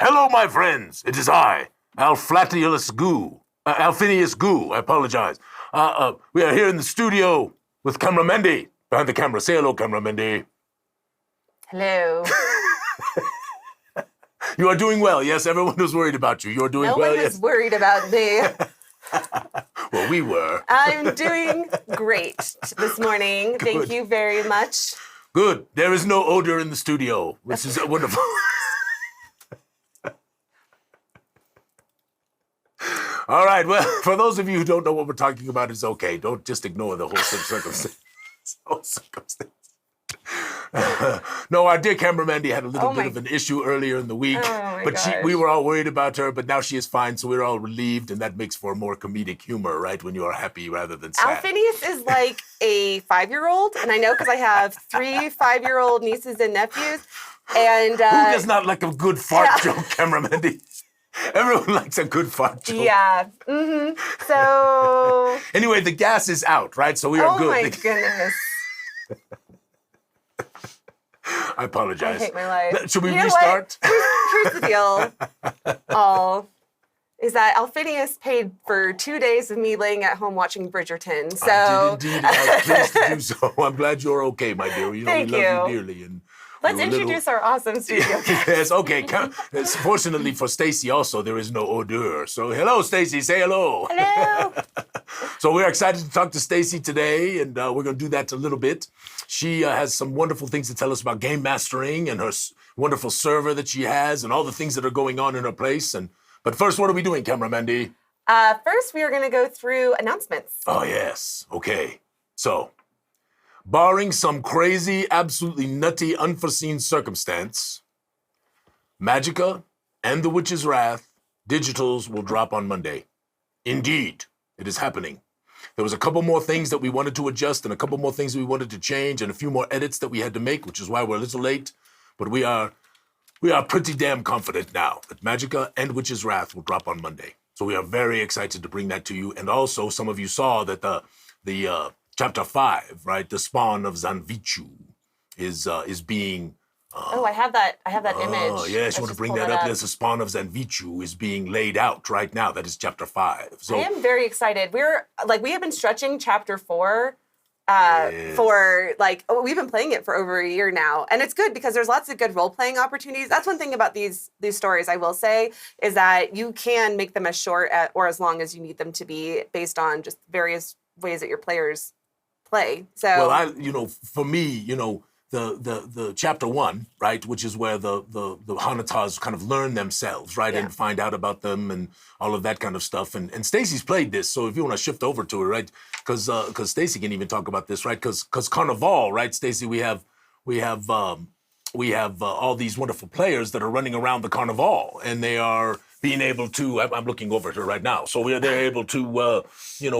Hello, my friends. It is I, Alphinius Goo. Alphinius Goo, I apologize. We are here in the studio with Camera Mendy. Behind the camera. Say hello, Camera Mendy. Hello. You are doing well. Yes, everyone was worried about you. You are doing well. No one was worried about me. Well, we were. I'm doing great this morning. Good. Thank you very much. Good. There is no odor in the studio, which is wonderful. All right. Well, for those of you who don't know what we're talking about, it's okay. Don't just ignore the whole circumstance. No, our dear Camera Mandy had a little bit of an issue earlier in the week, we were all worried about her, but now she is fine, so we're all relieved, and that makes for more comedic humor, right, when you are happy rather than sad. Alphinius is like a 5-year-old, and I know because I have 3 5-year-old nieces and nephews, and... Who does not like a good fart joke, Camera Mandy? Everyone likes a good fart joke. Yeah. So... Anyway, the gas is out, right, so we are good. Oh, my goodness. I apologize. I hate my life. Should we restart? Here's the deal. Is that Alphinius paid for 2 days of me laying at home watching Bridgerton. So I did indeed. I was pleased to do so. I'm glad you're okay, my dear. You know, Thank we love you. you dearly. And let's introduce our awesome studio. Yes, okay. Fortunately for Stacy also, there is no odor. So hello, Stacy. Say hello. Hello. So we're excited to talk to Stacy today, and we're going to do that a little bit. She has some wonderful things to tell us about game mastering and her wonderful server that she has and all the things that are going on in her place. But first, what are we doing, Camera Mandy? First, we are going to go through announcements. Oh, yes. Okay. So, barring some crazy, absolutely nutty, unforeseen circumstance, Magicka and the Witch's Wrath digitals will drop on Monday. Indeed, it is happening. There was a couple more things that we wanted to adjust and a couple more things we wanted to change and a few more edits that we had to make, which is why we're a little late. But we are pretty damn confident now that Magicka and Witch's Wrath will drop on Monday. So we are very excited to bring that to you. And also, some of you saw that the chapter 5, right, the spawn of Zyanthuus is being... I have that image. Oh, yes, you want to bring that up? There's a spawn of Zyanthuus is being laid out right now. That is chapter 5. So I am very excited. We have been stretching chapter 4 we've been playing it for over a year now. And it's good because there's lots of good role-playing opportunities. That's one thing about these stories, I will say, is that you can make them as short or as long as you need them to be based on just various ways that your players play. So well, for me, the chapter 1, right, which is where the Hanatas kind of learn themselves, right, and find out about them and all of that kind of stuff. And Stacy's played this, so if you want to shift over to it, right, because Stacy can even talk about this, right, because Carnival, right, Stacy, we have all these wonderful players that are running around the Carnival, and they are being able to, I'm looking over at her right now, so they're able to,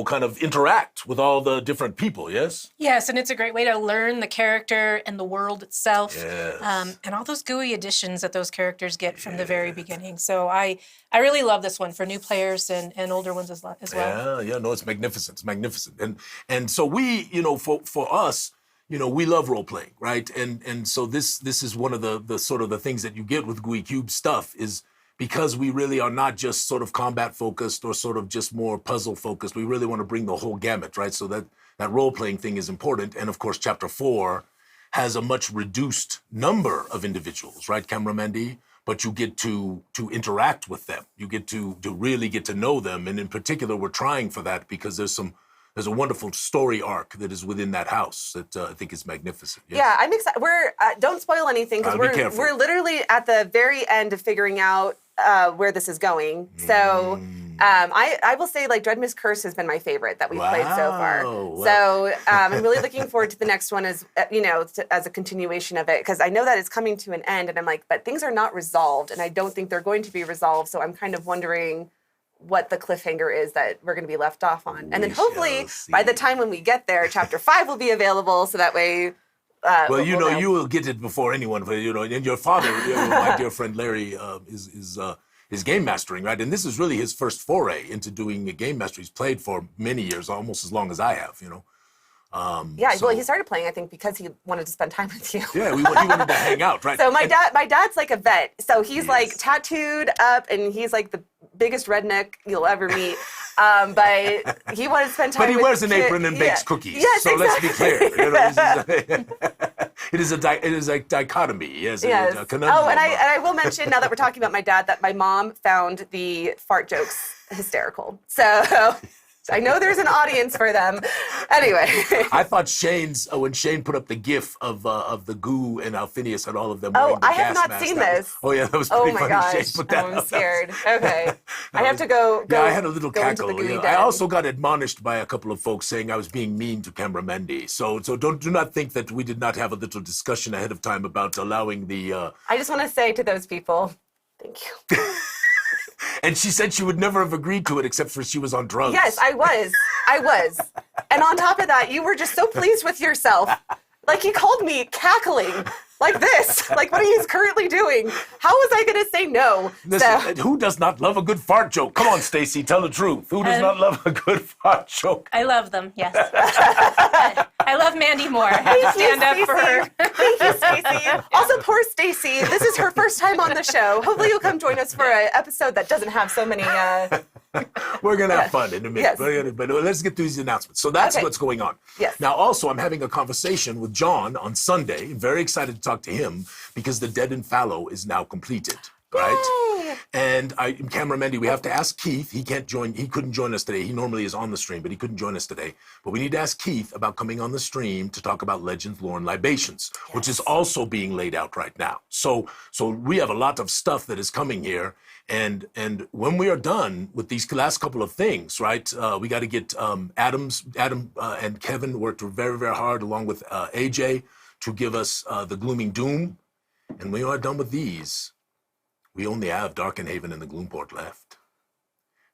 kind of interact with all the different people, yes? Yes, and it's a great way to learn the character and the world itself, yes. And all those gooey additions that those characters get from the very beginning. So I really love this one for new players and older ones as well. Yeah, no, it's magnificent. It's magnificent. And so we, for us, we love role playing, right? And so this is one of the sort of the things that you get with Gooey Cube stuff is because we really are not just sort of combat focused or sort of just more puzzle focused. We really want to bring the whole gamut, right? So that role playing thing is important. And of course, chapter 4 has a much reduced number of individuals, right, Camera Mandy? But you get to interact with them. You get to really get to know them. And in particular, we're trying for that because there's a wonderful story arc that is within that house that I think is magnificent. Yes? Yeah, I'm excited. Don't spoil anything because we're literally at the very end of figuring out where this is going. So I will say like Dreadmist Curse has been my favorite that we've played so far. Wow. So I'm really looking forward to the next one as as a continuation of it because I know that it's coming to an end and I'm like, but things are not resolved and I don't think they're going to be resolved. So I'm kind of wondering what the cliffhanger is that we're going to be left off on. And then hopefully by the time when we get there, chapter 5 will be available so that way... you will get it before anyone, and your father, my dear friend Larry, is game mastering, right? And this is really his first foray into doing a game master. He's played for many years, almost as long as I have, Yeah, well, he started playing, I think, because he wanted to spend time with you. Yeah, he wanted to hang out, right? So my dad's like a vet. So he's like tattooed up, and he's like the biggest redneck you'll ever meet. But he wanted to spend time. But he with wears an apron and bakes cookies. Yes, so exactly. let's be clear. It is a dichotomy. Yes. Yes. A conundrum. Oh, and I will mention, now that we're talking about my dad, that my mom found the fart jokes hysterical. So I know there's an audience for them. Anyway. I thought when Shane put up the GIF of the Goo and Alphinius and all of them. Oh, wearing the I have gas not mask. seen That this. that was pretty Oh my funny. gosh. Shane put that I'm up. scared. Okay. I have to go. Yeah, I had a little go into cackle. the Gooey I den. also got admonished by a couple of folks saying I was being mean to Camera Mendy. So do not think that we did not have a little discussion ahead of time about allowing the. I just want to say to those people, thank you. And she said she would never have agreed to it except for she was on drugs. Yes, I was. And on top of that, you were just so pleased with yourself. Like, he called me cackling like this. Like what he's currently doing. How was I going to say no? Listen, who does not love a good fart joke? Come on, Stacy, tell the truth. Who does not love a good fart joke? I love them, yes. I love Mandy more. I have to Thank you, stand up for her. Thank you, Stacy. Also, poor Stacy. This is her first time on the show. Hopefully you'll come join us for an episode that doesn't have so many... We're going to have fun in a minute. Yes. But let's get through these announcements. So that's what's going on. Yes. Now, also, I'm having a conversation with John on Sunday. I'm very excited to talk to him because the Dead and Fallow is now completed. Right? Yay. And Camera Mendy, we have to ask Keith. He couldn't join us today. He normally is on the stream, but he couldn't join us today. But we need to ask Keith about coming on the stream to talk about Legends, Lore, and Libations, which is also being laid out right now. So we have a lot of stuff that is coming here. And when we are done with these last couple of things, right, we got to get Adam and Kevin worked very, very hard along with AJ to give us the Glooming Doom. And when we are done with these, we only have Darkenhaven and the Gloomport left.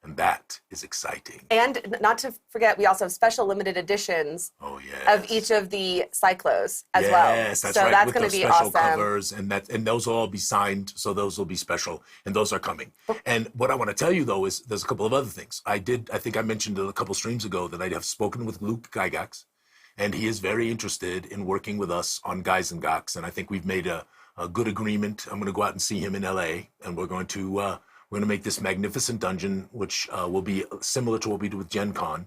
And that is exciting. And not to forget, we also have special limited editions of each of the Cyclos as well. Yes, that's so right. that's with going to those be special awesome. covers, and those will all be signed, so those will be special, and those are coming. And what I want to tell you, though, is there's a couple of other things. I think I mentioned a couple streams ago that I have spoken with Luke Gygax, and he is very interested in working with us on Guys and Gox, and I think we've made a good agreement. I'm going to go out and see him in LA, and we're going to make this magnificent dungeon, which will be similar to what we did with Gen Con,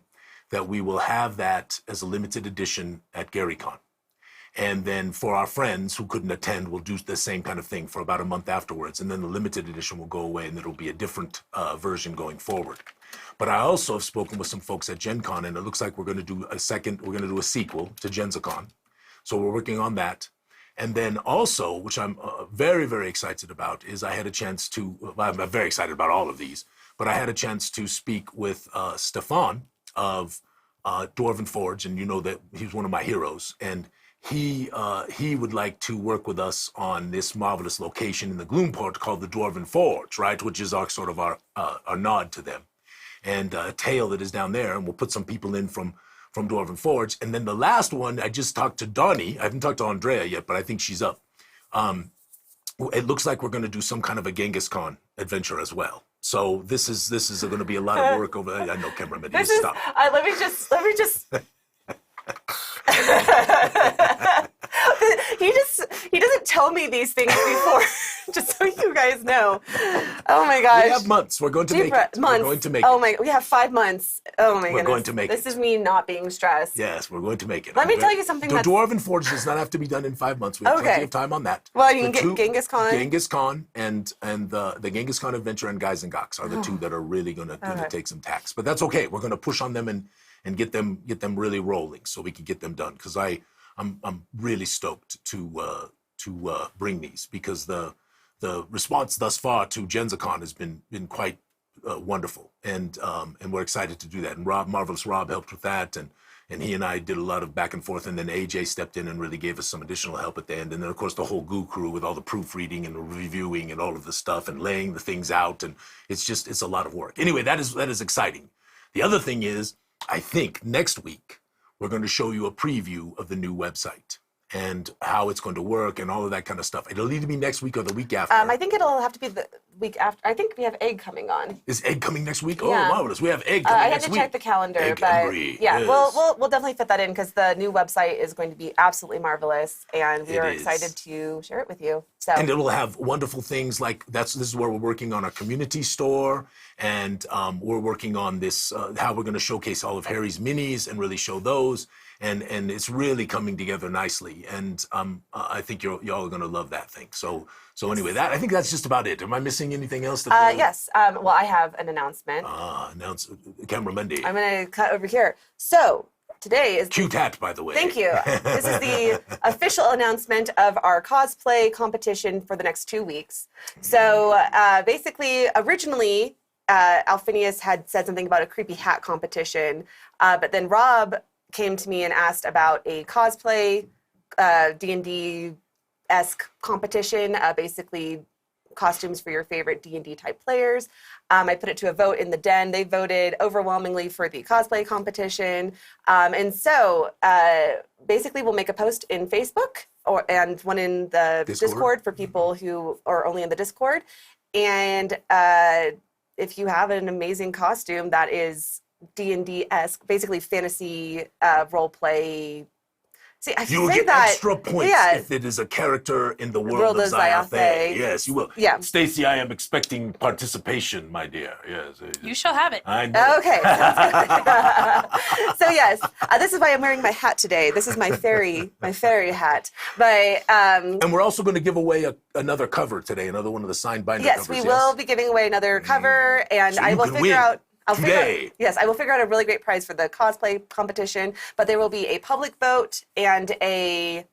that we will have that as a limited edition at GaryCon. And then for our friends who couldn't attend, we'll do the same kind of thing for about a month afterwards. And then the limited edition will go away, and it'll be a different version going forward. But I also have spoken with some folks at Gen Con, and it looks like we're going to do a sequel to GenzaCon. So we're working on that. And then also, which I'm very, very excited about, is I had a chance to, I'm very excited about all of these, but I had a chance to speak with Stefan of Dwarven Forge, and you know that he's one of my heroes. And he would like to work with us on this marvelous location in the Gloomport called the Dwarven Forge, right? Which is our nod to them. And a tale that is down there, and we'll put some people in from Dwarven Forge. And then the last one, I just talked to Donnie. I haven't talked to Andrea yet, but I think she's up. It looks like we're going to do some kind of a Genghis Khan adventure as well. So this is going to be a lot of work over. I know cameraman. Stop. Let me just. He doesn't tell me these things before, just so you guys know. Oh my gosh. We have months. We're going to make it. Months. We're going to make it. Oh my, we have 5 months. Oh my goodness. We're going to make it. This is me not being stressed. Yes, we're going to make it. Let me tell you something. The Dwarven Forge does not have to be done in 5 months. We have plenty of time on that. Well, you can get Genghis Khan. Genghis Khan and the Genghis Khan Adventure and Guys and Gox are the two that are really going to take some tacks. But that's okay. We're going to push on them and get them really rolling so we can get them done. Because I'm really stoked to bring these, because the response thus far to GenzaCon has been quite wonderful, and we're excited to do that. And Marvelous Rob helped with that, and he and I did a lot of back and forth, and then AJ stepped in and really gave us some additional help at the end. And then of course the whole Goo crew with all the proofreading and the reviewing and all of the stuff and laying the things out, and it's a lot of work. Anyway, that is exciting. The other thing is, I think next week we're going to show you a preview of the new website and how it's going to work and all of that kind of stuff. It'll either be next week or the week after. I think it'll have to be week after. I think we have Egg coming on. Is Egg coming next week? Yeah. Oh, marvelous. We have Egg coming I had next to week. check the calendar, Egg but Embry, yeah, yes. we'll definitely fit that in because the new website is going to be absolutely marvelous, and we It are is. excited to share it with you. So And it'll have wonderful things like this is where we're working on a community store, and we're working on this how we're going to showcase all of Harry's minis and really show those, and it's really coming together nicely, and I think y'all are going to love that thing. So anyway, I think that's just about it. Am I missing anything else? yes, well, I have an announcement. Announce Camera Monday. I'm going to cut over here. So today is Cute hat, by the way. Thank you. This is the official announcement of our cosplay competition for the next 2 weeks. So basically, originally, Alphinius had said something about a creepy hat competition, but then Rob came to me and asked about a cosplay D&D-esque competition, basically costumes for your favorite D&D type players. I put it to a vote in the den. They voted overwhelmingly for the cosplay competition. And so basically we'll make a post in Facebook and one in the Discord for people who are only in the Discord. And if you have an amazing costume that is D&D-esque, basically fantasy role play. See, I You will say get that, extra points if it is a character in the world of Zyathé. Yes, you will. Yeah. Stacy, I am expecting participation, my dear. Yes. You shall have it. I know. Okay. So yes, this is why I'm wearing my hat today. This is my fairy hat. But And we're also going to give away another cover today, another one of the signed binder yes, covers. we will be giving away another cover, and So I you will can figure win out. today. Yes, I will figure out a really great prize for the cosplay competition, but there will be a public vote and a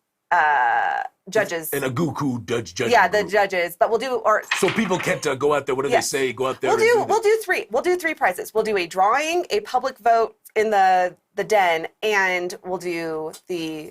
judges. And a Goku judge. Yeah, the judges. But we'll do So people can't go out there. What do they say? Go out there. We'll do three. We'll do three prizes. We'll do a drawing, a public vote in the den, and we'll do a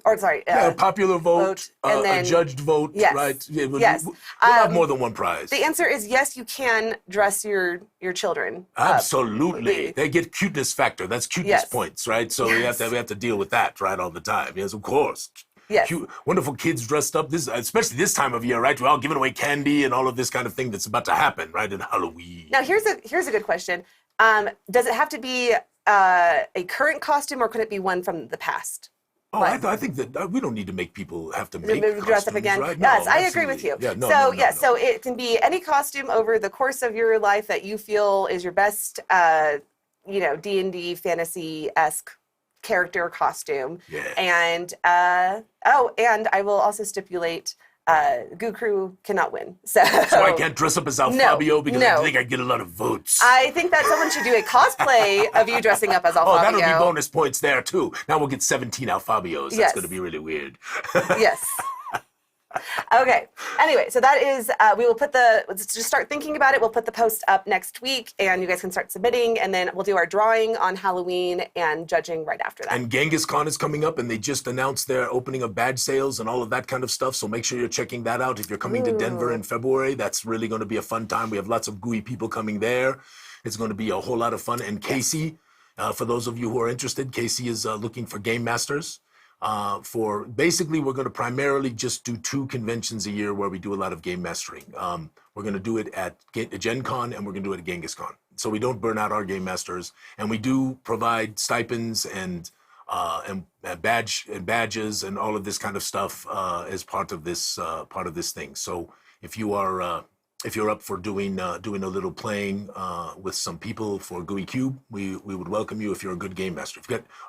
popular vote, and then a judged vote, yes, right? Yeah, yes. We'll have more than one prize. The answer is yes. You can dress your children. Absolutely, they get cuteness factor. That's cuteness points, right? So we have to deal with that, right, all the time. Yes, of course. Yes. Cute, wonderful kids dressed up. Especially this time of year, right? We're all giving away candy and all of this kind of thing that's about to happen, right? In Halloween. Now here's a good question. Does it have to be a current costume, or could it be one from the past? Oh, I think that we don't need to make people have to make dress up again. Right? Yes, No, I agree with you. Yeah, so it can be any costume over the course of your life that you feel is your best, D&D fantasy-esque character costume. Yes. And and I will also stipulate Goo Crew cannot win. So I can't dress up as Alphobio because I no. think I get a lot of votes. I think that someone should do a cosplay of you dressing up as Alphobio. Oh, that'll be bonus points there too. Now we'll get 17 Alphobios. That's going to be really weird. Yes. Okay. Anyway, so that is, we will just start thinking about it. We'll put the post up next week, and you guys can start submitting, and then we'll do our drawing on Halloween and judging right after that. And Genghis Khan is coming up, and they just announced their opening of badge sales and all of that kind of stuff. So make sure you're checking that out. If you're coming to Denver in February, that's really going to be a fun time. We have lots of gooey people coming there. It's going to be a whole lot of fun. And Casey, for those of you who are interested, Casey is looking for game masters. Basically, we're going to primarily just do 2 conventions a year where we do a lot of game mastering. We're going to do it at Gen Con, and we're going to do it at Genghis Con. So we don't burn out our game masters, and we do provide stipends and badges and all of this kind of stuff as part of this thing. So if you are if you're up for doing a little playing with some people for Gooey Cube, we would welcome you if you're a good game master.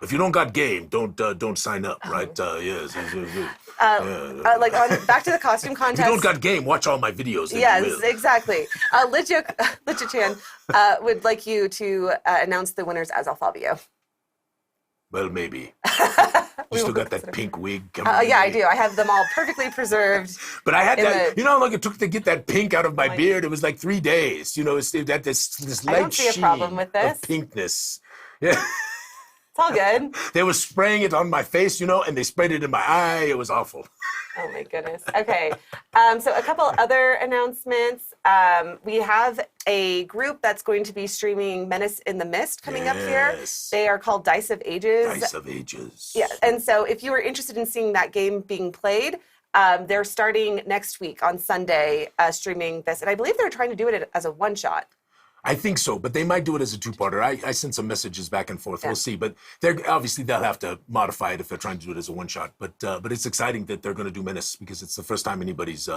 If you don't got game, don't sign up, right? Yes. Back to the costume contest. If you don't got game, watch all my videos. Yes, exactly. Licha-chan would like you to announce the winners as Alphobio. Well, maybe. You still got that pink wig? Yeah, I do. I have them all perfectly preserved. But I had that. You know how long it took to get that pink out of my beard? It was like 3 days. You know, it's that this light I don't see a problem with this. Of pinkness. Yeah. It's all good. They were spraying it on my face, and they sprayed it in my eye. It was awful. Oh my goodness. Okay. So a couple other announcements. We have a group that's going to be streaming Menace in the Mist coming up here. They are called Dice of Ages. Dice of Ages. Yeah. And so if you are interested in seeing that game being played, They're starting next week on Sunday, streaming this. And I believe they're trying to do it as a one-shot. I think so, but they might do it as a two-parter. I sent some messages back and forth. Yeah. We'll see, but they'll have to modify it if they're trying to do it as a one-shot. But it's exciting that they're going to do Menace because it's the first time anybody's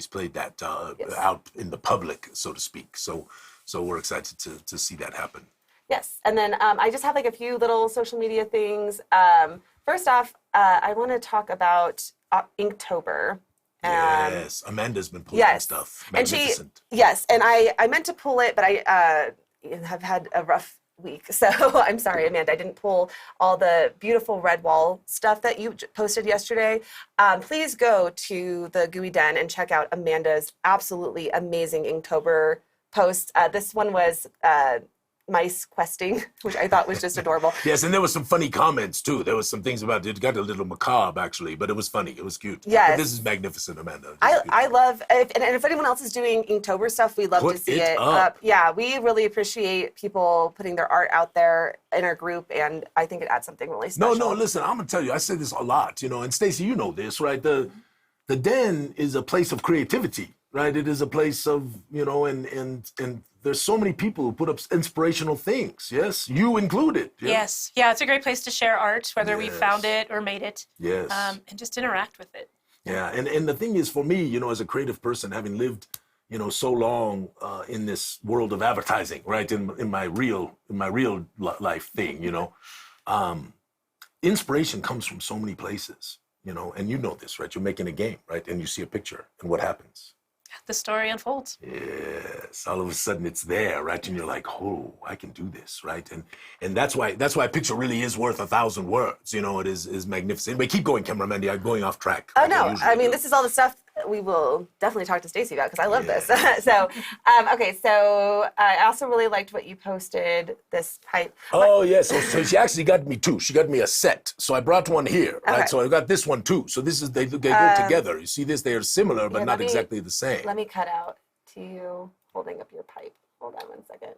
played that out in the public, so to speak. So we're excited to see that happen. Yes, and then I just have like a few little social media things. First off, I want to talk about Inktober. Yes, Amanda's been pulling stuff. Magnificent. And I meant to pull it, but I have had a rough week. So I'm sorry, Amanda, I didn't pull all the beautiful red wall stuff that you posted yesterday. Please go to the Gooey Den and check out Amanda's absolutely amazing Inktober post. This one was mice questing, which I thought was just adorable. Yes, and there was some funny comments too. There was some things about it. Got a little macabre actually, but it was funny. It was cute. Yes. But this is magnificent, Amanda. I love, and if anyone else is doing Inktober stuff, we love to see it. Yeah, we really appreciate people putting their art out there in our group, and I think it adds something really special. No, listen, I'm gonna tell you, I say this a lot, and Stacy, you know this, right? The Den is a place of creativity, right? It is a place of, and there's so many people who put up inspirational things, yes? You included. Yeah? Yes. Yeah, it's a great place to share art, whether we found it or made it. Yes. And just interact with it. Yeah, and the thing is, for me, as a creative person, having lived, so long in this world of advertising, right? In my real life thing, inspiration comes from so many places, and you know this, right? You're making a game, right? And you see a picture, and what happens? The story unfolds. Yes, all of a sudden it's there, right? And you're like, oh, I can do this, right? And that's why a picture really is worth 1,000 words. It is magnificent. But keep going, cameraman. I'm going off track. Oh no, I mean this is all the stuff we will definitely talk to Stacy about because I love this. So, okay, so I also really liked what you posted. This pipe. Oh yes, so she actually got me two. She got me a set. So I brought one here, right? Okay. So I got this one too. So this is they go together. You see this? They are similar, but not exactly the same. Let me cut out to you holding up your pipe. Hold on 1 second.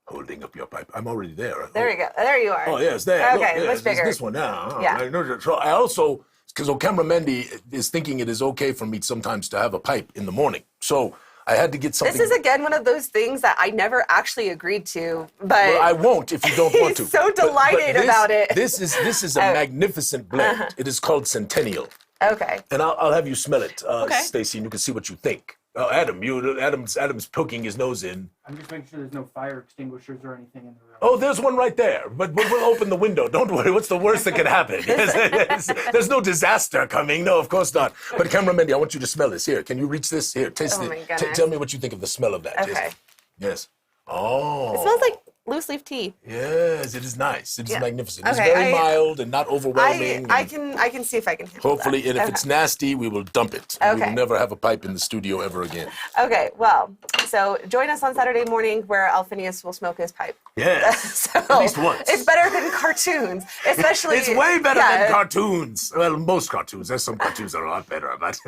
Holding up your pipe. I'm already there. There you go. There you are. Oh yes, there. Okay, Look, much bigger. This one now. Yeah. I know. So I also, because camera Mendy is thinking it is okay for me sometimes to have a pipe in the morning. So I had to get something. This is again one of those things that I never actually agreed to, but well, I won't if you don't want to. He's so delighted about it. This is a magnificent blend. It is called Centennial. Okay. And I'll have you smell it, Okay. Stacy, and you can see what you think. Oh, Adam's poking his nose in. I'm just making sure there's no fire extinguishers or anything in the room. Oh, there's one right there. But we'll open the window. Don't worry. What's the worst that can happen? There's no disaster coming. No, of course not. But camera Mendy, I want you to smell this. Here, can you reach this? Here, taste Oh it. my goodness. Tell me what you think of the smell of that. Okay. Yes. Oh. It smells like loose leaf tea. Yes, it is nice. It is Yeah. magnificent. It's Okay, very mild and not overwhelming. I can see if I can handle Hopefully, that. and if it's nasty, we will dump it. We Okay. will never have a pipe in the studio ever again. Okay, well, so join us on Saturday morning where Alphinius will smoke his pipe. Yes, So at least once. It's better than cartoons, especially. It's way better yeah, than cartoons. Well, most cartoons. There's some cartoons that are a lot better, but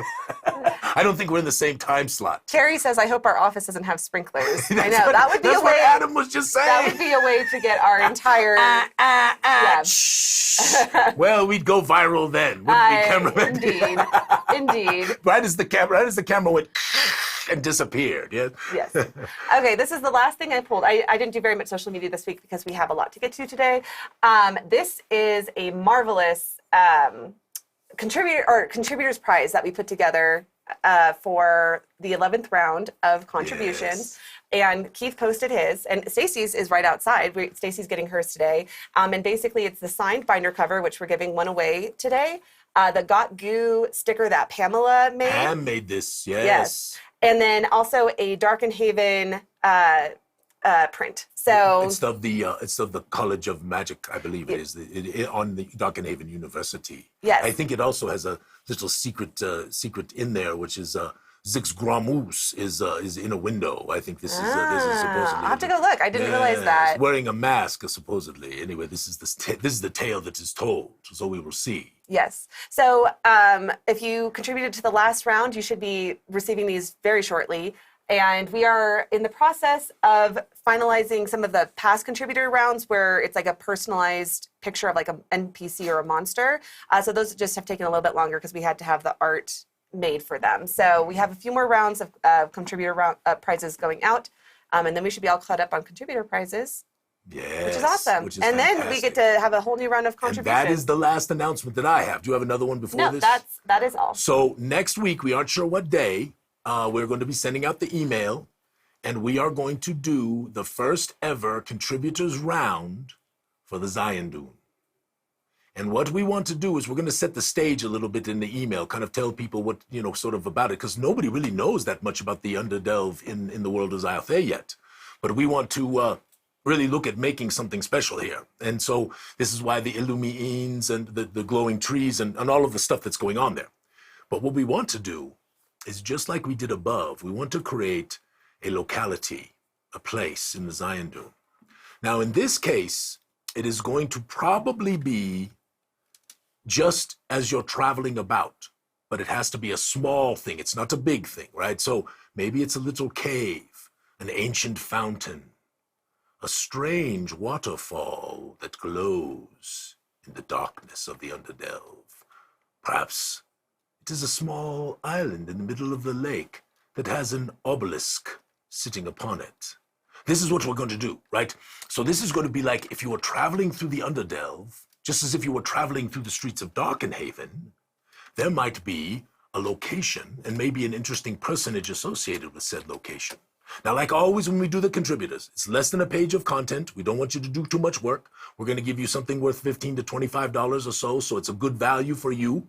I don't think we're in the same time slot. Carrie says, "I hope our office doesn't have sprinklers." I That's know what- that would be that's a what way. Adam was just saying. That would be a way to get our entire. Yeah. Shh. Well, we'd go viral then, wouldn't we, cameraman? Indeed. Right as the camera went and disappeared. Yeah. Yes. Okay, this is the last thing I pulled. I didn't do very much social media this week because we have a lot to get to today. This is a marvelous contributors prize that we put together for the 11th round of contributions. Yes. And Keith posted his, and Stacy's is right outside. Stacy's getting hers today. And basically, it's the signed binder cover, which we're giving one away today. The Got Goo sticker that Pamela made. Pam made this, yes. Yes. And then also a Darkenhaven print. So it's of the College of Magic, I believe it is, on the Darkenhaven University. Yes. I think it also has a little secret in there, which is Zix Gramus is in a window. I think this is supposedly. I'll have to go look. I didn't realize that. Wearing a mask, supposedly. Anyway, this is the tale that is told. So we will see. Yes. So if you contributed to the last round, you should be receiving these very shortly. And we are in the process of finalizing some of the past contributor rounds where it's like a personalized picture of like an NPC or a monster. So those just have taken a little bit longer because we had to have the art made for them. So we have a few more rounds of contributor prizes going out. And then we should be all caught up on contributor prizes. Yes. Which is awesome. Which is and fantastic. then we get to have a whole new round of And contributions. that is the last announcement that I have. Do you have another one before No, this? that is all. So next week, we aren't sure what day, we're going to be sending out the email, and we are going to do the first ever contributors round for the Zyanthuus. And what we want to do is we're going to set the stage a little bit in the email, kind of tell people what, sort of about it, because nobody really knows that much about the Underdelve in the world of Zyathé yet. But we want to really look at making something special here. And so this is why the Illumines and the glowing trees and all of the stuff that's going on there. But what we want to do is just like we did above, we want to create a locality, a place in the Zyanthuus. Now, in this case, it is going to probably be just as you're traveling about, but it has to be a small thing. It's not a big thing, right? So maybe it's a little cave, an ancient fountain, a strange waterfall that glows in the darkness of the Underdelve. Perhaps it is a small island in the middle of the lake that has an obelisk sitting upon it. This is what we're going to do, right? So this is going to be like if you were traveling through the Underdelve, just as if you were traveling through the streets of Darkenhaven, there might be a location and maybe an interesting personage associated with said location. Now, like always when we do the contributors, it's less than a page of content. We don't want you to do too much work. We're going to give you something worth $15 to $25 or so it's a good value for you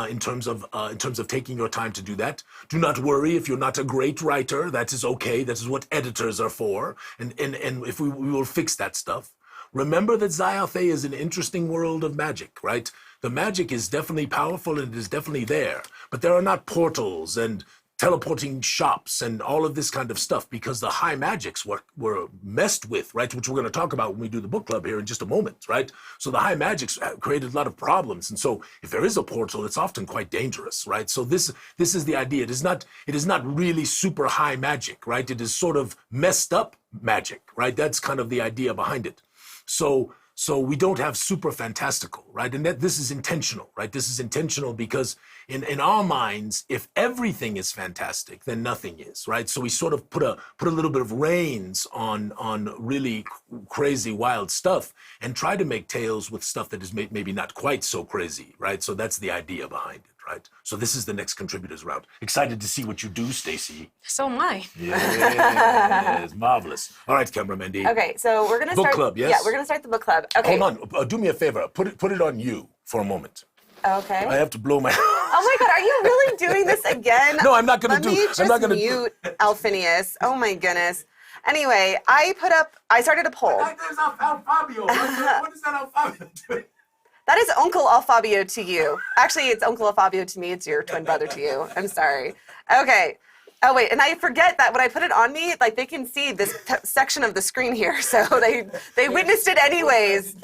in terms of taking your time to do that. Do not worry if you're not a great writer. That is okay. That is what editors are for. And if we will fix that stuff. Remember that Zyathé is an interesting world of magic, right? The magic is definitely powerful and it is definitely there, but there are not portals and teleporting shops and all of this kind of stuff because the high magics were messed with, right? Which we're going to talk about when we do the book club here in just a moment, right? So the high magics created a lot of problems. And so if there is a portal, it's often quite dangerous, right? So this is the idea. It is not really super high magic, right? It is sort of messed up magic, right? That's kind of the idea behind it. So we don't have super fantastical, right? And this is intentional, right? This is intentional because in our minds, if everything is fantastic, then nothing is, right? So we sort of put a little bit of reins on really crazy, wild stuff and try to make tales with stuff that is maybe not quite so crazy, right? So that's the idea behind it, right? So this is the next contributors round. Excited to see what you do, Stacy. So am I. Yeah, it's marvelous. All right, cameraman D. Okay, so we're gonna Book start. club, yes? Yeah, we're gonna start the book club. Okay. Hold on. Do me a favor. Put it on you for a moment. Okay. I have to blow my. Oh my God, are you really doing this again? No, I'm not gonna Let me just mute Alphinius. Oh my goodness. Anyway, I started a poll. There's Alfabio. What is that Alfabio doing? That is Uncle Alfabio to you. Actually, it's Uncle Alfabio to me. It's your twin brother to you. I'm sorry. Okay. Oh wait, and I forget that when I put it on me, like they can see this section of the screen here, so they witnessed it anyways.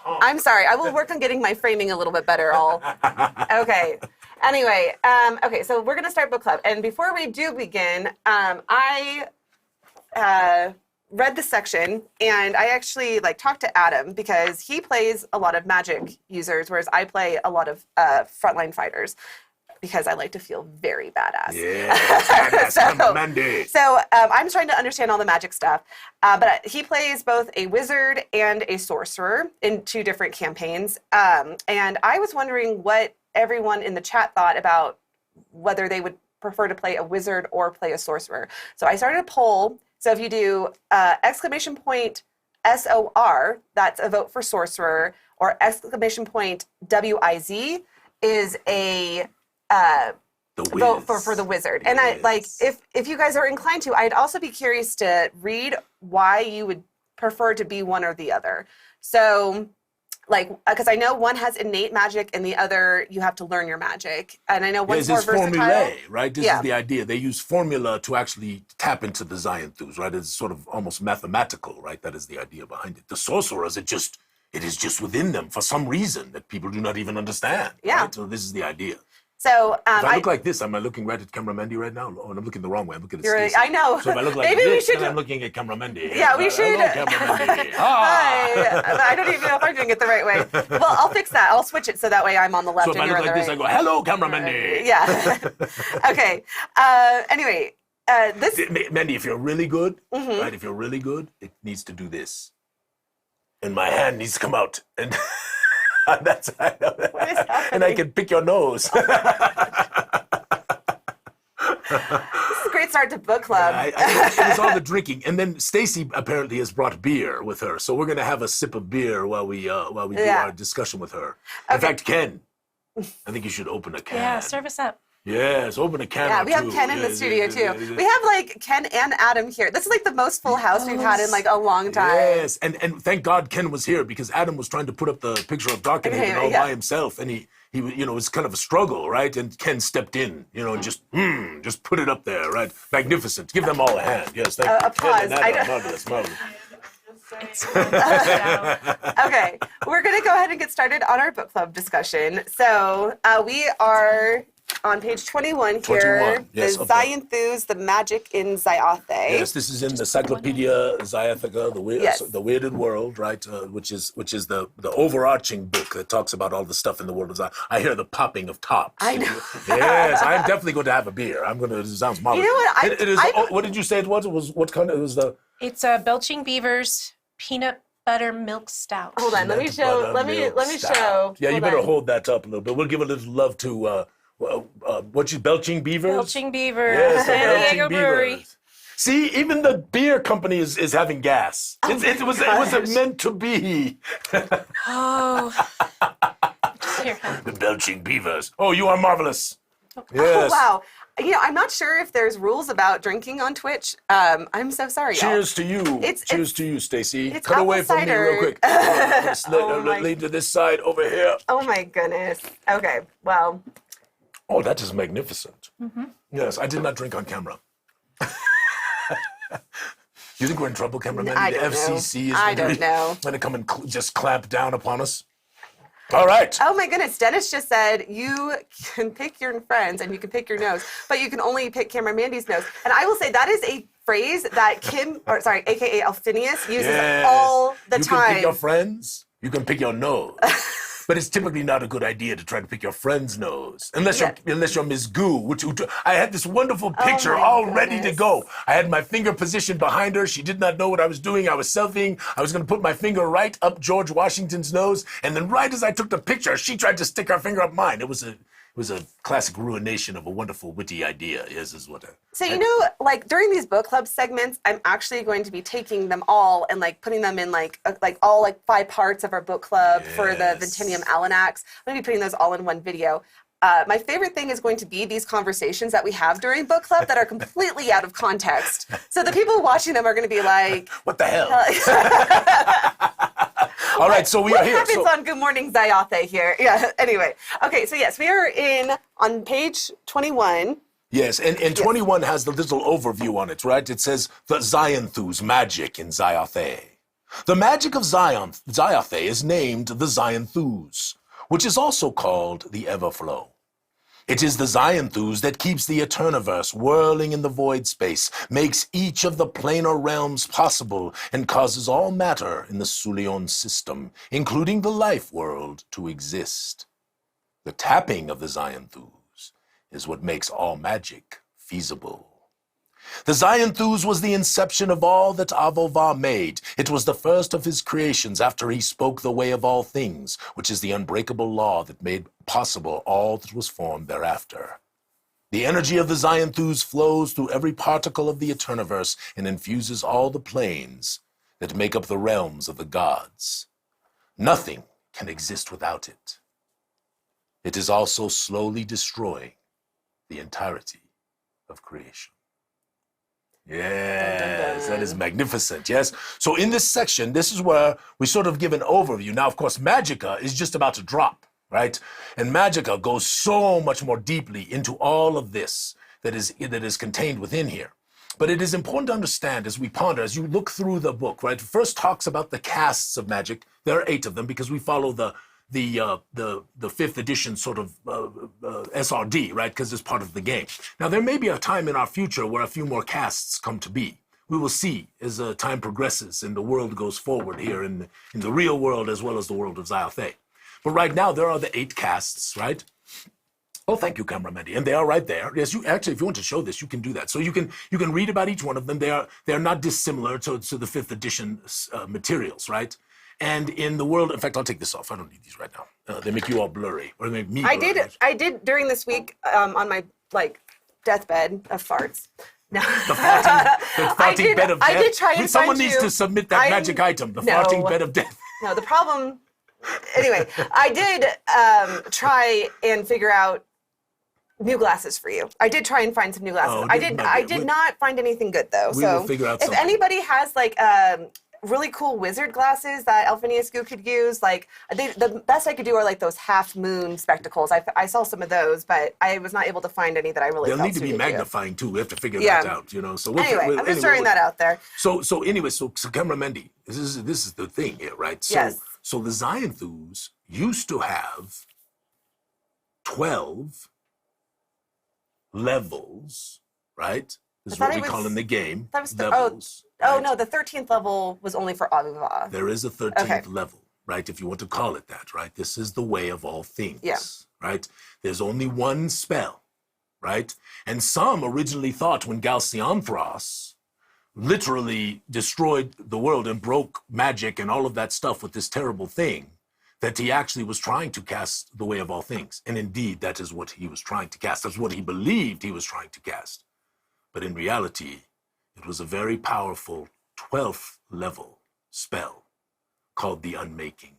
I'm sorry. I will work on getting my framing a little bit better. Okay. Anyway, okay. So we're gonna start book club, and before we do begin, I read the section, and I actually talked to Adam because he plays a lot of magic users, whereas I play a lot of frontline fighters. Because I like to feel very badass. Yeah, so I'm trying to understand all the magic stuff. But he plays both a wizard and a sorcerer in 2 different campaigns. And I was wondering what everyone in the chat thought about whether they would prefer to play a wizard or play a sorcerer. So I started a poll. So if you do !SOR, that's a vote for sorcerer, or !WIZ is a vote for the wizard. And if you guys are inclined to, I'd also be curious to read why you would prefer to be one or the other. So because I know one has innate magic and the other you have to learn your magic. And I know one's more versatile. Formulae, right? This is the idea. They use formula to actually tap into the Zyanthuus, right? It's sort of almost mathematical, right? That is the idea behind it. The sorcerers, it is just within them for some reason that people do not even understand. Yeah. Right? So this is the idea. So If I look like this, am I looking right at camera Mandy right now? Oh, and I'm looking the wrong way. I'm looking at Stacy. I know. So if I look like Maybe we this, should. then I'm looking at camera Mandy. Yeah, we should. Hello, camera Mandy. Hi. I don't even know if I'm doing it the right way. Well, I'll fix that. I'll switch it so that way I'm on the left So if and I you're look on the like right. this, I go, hello, camera Mandy. Yeah. Okay. Anyway, this. Mandy, if you're really good, Mm-hmm. right? If you're really good, it needs to do this, and my hand needs to come out, and that's What is happening? and I can pick your nose. This is a great start to book club. It was all the drinking, and then Stacy apparently has brought beer with her, so we're gonna have a sip of beer while we do our discussion with her. In fact, Ken, I think you should open a can. Yeah, serve us up. Yes, open a can. Yeah, or we have two. Ken in the Yes, studio yes, too. yes, yes. We have like Ken and Adam here. This is like the most full house we've had in like a long time. Yes, and thank God Ken was here because Adam was trying to put up the picture of Darkenhaven all by himself, and he it was kind of a struggle, right? And Ken stepped in, and just put it up there, right? Magnificent. Give them all a hand. Yes, thank you. Applause. Ken and Adam, marvelous, marvelous. Okay, we're gonna go ahead and get started on our book club discussion. So we are on page 21 here. 21, yes, the of the- Zyanthuus, the magic in Zyathé. Yes, this is in the Encyclopedia Zyathica, Yes. the Weirded World, right? Which is the overarching book that talks about all the stuff in the world of Zyathe. I hear the popping of tops. I know. Yes, I'm definitely going to have a beer. It sounds marvelous. You know what? It is. What did you say it was? It was what kind of? It was the. It's Belching Beaver's peanut butter milk stout. Hold on, let me show. Let me show. Yeah, you Hold better on. hold that up a little bit. We'll give a little love to what you Belching Beavers. Belching Beaver, Yes, the San Belching Diego Brewery. Beavers. See, even the beer company is having gas. It was meant to be. Oh. Just here, huh? The Belching Beavers. Oh, you are marvelous. Oh, Yes. wow. I'm not sure if there's rules about drinking on Twitch. I'm so sorry, y'all. Cheers to you. Cheers to you, Stacy. it's Cut away apple from me real cider. quick. Let's Oh my- lead to this side over here. Oh my goodness. Okay, well, Oh, that is magnificent. Yes, I did not drink on camera. You think we're in trouble, cameraman? I The don't know. FCC is I gonna don't know. going to come and just clamp down upon us. All right. oh my goodness. Dennis just said you can pick your friends and you can pick your nose, but you can only pick Camera Mandy's nose. And I will say that is a phrase that AKA Alphinius, uses Yes. all the you time. can pick your friends. You can pick your nose. But it's typically not a good idea to try to pick your friend's nose, unless you're Miss Goo. Which I had this wonderful picture my all ready to goodness. go. I had my finger positioned behind her. She did not know what I was doing. I was selfieing. I was going to put my finger right up George Washington's nose, and then right as I took the picture, she tried to stick her finger up mine. It was a classic ruination of a wonderful, witty idea. Yes, is what. So like during these book club segments, I'm actually going to be taking them all and like putting them in like all like 5 parts of our book club for the Yes. Ventinium Alanax. I'm going to be putting those all in one video. My favorite thing is going to be these conversations that we have during book club that are completely out of context. So the people watching them are going to be like, What the hell? All right, so we are what here. happens So, on Goo Morning Zyathé here? Yeah, anyway. Okay, so yes, we are on page 21. yes, and 21 has the little overview on it, right? It says the Zyanthuus magic in Zyathé. The magic of Zyathé is named the Zyanthuus, which is also called the Everflow. It is the Zyanthuus that keeps the Eterniverse whirling in the void space, makes each of the planar realms possible, and causes all matter in the Sulion system, including the life world, to exist. The tapping of the Zyanthuus is what makes all magic feasible. The Zyanthuus was the inception of all that Avova made. It was the first of his creations after he spoke the way of all things, which is the unbreakable law that made possible all that was formed thereafter. The energy of the Zyanthuus flows through every particle of the Eterniverse and infuses all the planes that make up the realms of the gods. Nothing can exist without it. It is also slowly destroying the entirety of creation. Yes, that is magnificent. Yes. So in this section, this is where we sort of give an overview. Now, of course, Magica is just about to drop, right? And Magica goes so much more deeply into all of this that is contained within here. But it is important to understand as we ponder, as you look through the book, right? First talks about the castes of magic. There are 8 of them because we follow the the fifth edition sort of SRD, right? Because it's part of the game. Now there may be a time in our future where a few more casts come to be. We will see as time progresses and the world goes forward here in the real world as well as the world of Zyathé. But right now there are the 8 casts, right? Oh, thank you, cameraman. And they are right there. Yes, you actually, if you want to show this, you can do that. So you can read about each one of them. They are not dissimilar to the 5th edition materials, right? And in the world, in fact, I'll take this off. I don't need these right now. They make you all blurry, or they make me blurry. I did during this week on my deathbed of farts. No. The farting bed of death. I did try and Someone find needs to submit that magic item, the farting bed of death. No, the problem. Anyway, I did try and figure out new glasses for you. I did try and find some new glasses. Oh, I did not find anything good though. We so will figure out if something. anybody has like really cool wizard glasses that Alphinius Goo could use, like the best I could do are like those half moon spectacles. I saw some of those, but I was not able to find any that I really. They'll felt need to be suited magnifying too. We have to figure that out, you know. So anyway, I'm just throwing that out there. So Camera Mendy, this is the thing here, right? So, Yes. So the Zyanthuus used to have 12 levels, right? This is what we call in the game. Levels. Oh no, the 13th level was only for Aviva. There is a 13th level, right? If you want to call it that, right? This is the way of all things, right? There's only one spell, right? And some originally thought when Zyanthuus literally destroyed the world and broke magic and all of that stuff with this terrible thing, that he actually was trying to cast the way of all things. And indeed, that is what he was trying to cast. That's what he believed he was trying to cast. But in reality, it was a very powerful 12th level spell called the Unmaking.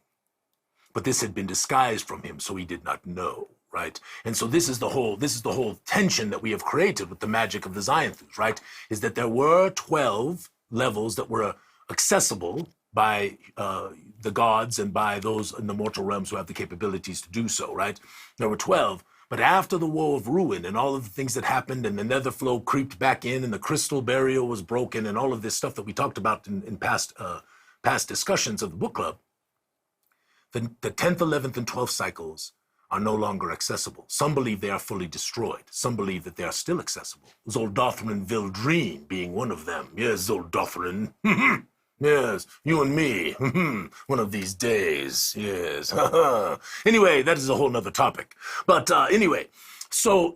But this had been disguised from him, so he did not know, right? And so this is the whole tension that we have created with the magic of the Zyanthuus, right? Is that there were 12 levels that were accessible by the gods and by those in the mortal realms who have the capabilities to do so, right? There were 12. But after the Woe of Ruin and all of the things that happened and the nether flow creeped back in and the crystal barrier was broken and all of this stuff that we talked about in past discussions of the book club, the 10th, 11th, and 12th cycles are no longer accessible. Some believe they are fully destroyed. Some believe that they are still accessible. Zoldothran Vildreen being one of them. Yes, Zoldothran. Yes, you and me. One of these days. Yes. Anyway, that is a whole nother topic. But anyway, so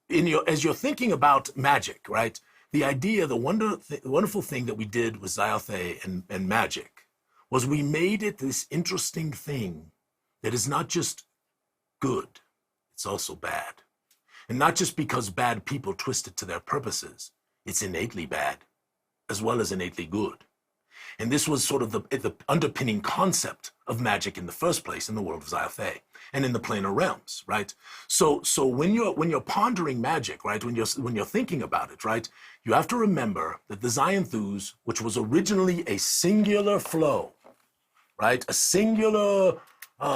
as you're thinking about magic, right? The idea, the wonderful thing that we did with Zyathé and magic was we made it this interesting thing that is not just good, it's also bad. And not just because bad people twist it to their purposes, it's innately bad, as well as innately good. And this was sort of the underpinning concept of magic in the first place in the world of Zyathé and in the planar realms, right? So when you're pondering magic, right, when you're thinking about it, right, you have to remember that the Zyanthuus, which was originally a singular flow, right, a singular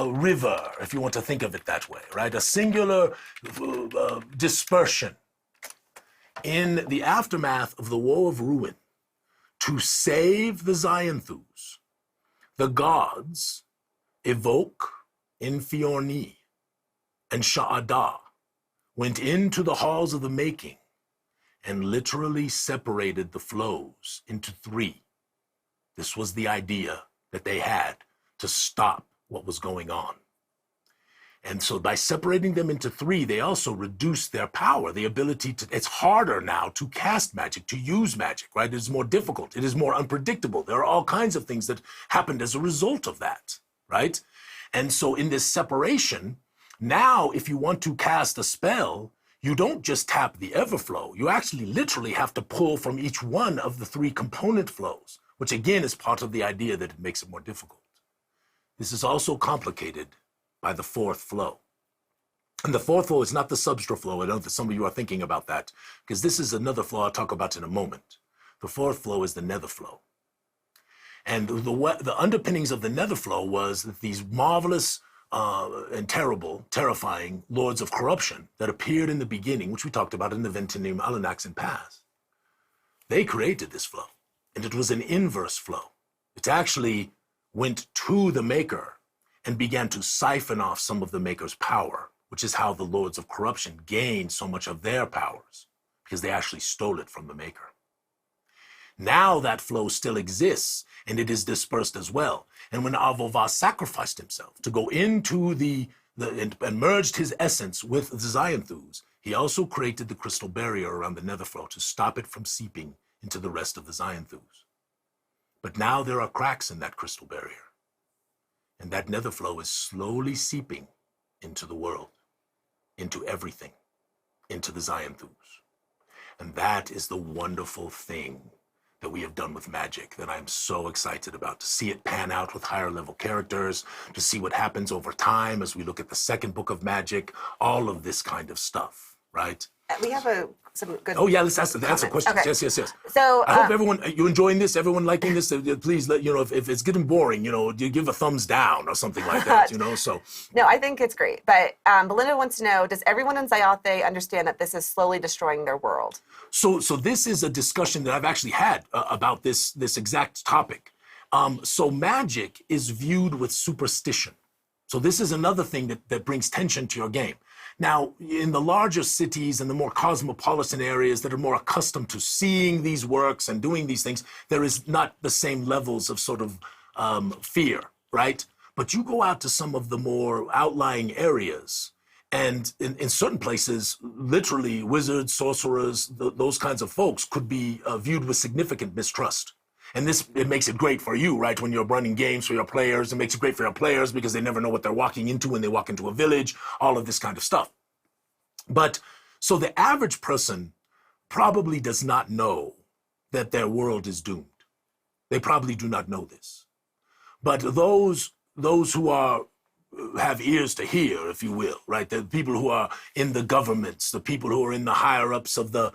river, if you want to think of it that way, right, a singular dispersion in the aftermath of the Woe of Ruin. To save the Zyanthuus, the gods Evoke, Infiorni, and Sha'ada went into the halls of the making and literally separated the flows into 3. This was the idea that they had to stop what was going on. And so by separating them into 3, they also reduced their power, the ability to, it's harder now to cast magic, to use magic, right? It's more difficult. It is more unpredictable. There are all kinds of things that happened as a result of that, right? And so in this separation, now if you want to cast a spell, you don't just tap the Everflow. You actually literally have to pull from each one of the 3 component flows, which again is part of the idea that it makes it more difficult. This is also complicated by the 4th flow. And the 4th flow is not the substra flow. I know that some of you are thinking about that, because this is another flow I'll talk about in a moment. The 4th flow is the nether flow. And the underpinnings of the nether flow was that these marvelous and terrifying lords of corruption that appeared in the beginning, which we talked about in the Ventinium, Alanax, and Paz, they created this flow. And it was an inverse flow. It actually went to the maker and began to siphon off some of the Maker's power, which is how the Lords of Corruption gained so much of their powers, because they actually stole it from the Maker. Now that flow still exists, and it is dispersed as well. And when Avovar sacrificed himself to go into and merged his essence with the Zyanthuus, he also created the crystal barrier around the Netherflow to stop it from seeping into the rest of the Zyanthuus. But now there are cracks in that crystal barrier, and that Netherflow is slowly seeping into the world, into everything, into the Zyanthuus. And that is the wonderful thing that we have done with magic that I'm so excited about, to see it pan out with higher level characters, to see what happens over time as we look at the second book of magic, all of this kind of stuff, right? We have some good. Oh yeah, let's answer questions. Okay. Yes. So I hope everyone, you enjoying this? Everyone liking this? Please let if it's getting boring, you give a thumbs down or something like that. So. No, I think it's great. But Belinda wants to know: does everyone in Zyathé understand that this is slowly destroying their world? So this is a discussion that I've actually had about this exact topic. So magic is viewed with superstition. So this is another thing that brings tension to your game. Now, in the larger cities and the more cosmopolitan areas that are more accustomed to seeing these works and doing these things, there is not the same levels of sort of fear, right? But you go out to some of the more outlying areas, and in certain places, literally wizards, sorcerers, those kinds of folks could be viewed with significant mistrust. And it makes it great for you, right? When you're running games for your players, it makes it great for your players because they never know what they're walking into when they walk into a village, all of this kind of stuff. But so the average person probably does not know that their world is doomed. They probably do not know this. But those who have ears to hear, if you will, right? The people who are in the governments, the people who are in the higher ups of the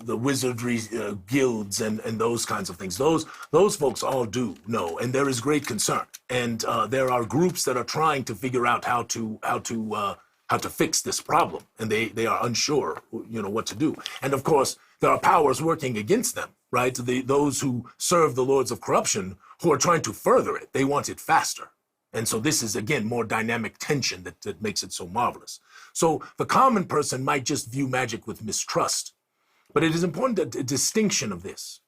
wizardry guilds and those kinds of things. Those folks all do know, and there is great concern. And there are groups that are trying to figure out how to fix this problem, and they are unsure, what to do. And of course, there are powers working against them, right? Those who serve the Lords of Corruption who are trying to further it. They want it faster. And so this is, again, more dynamic tension that makes it so marvelous. So the common person might just view magic with mistrust. But it is important a distinction of this,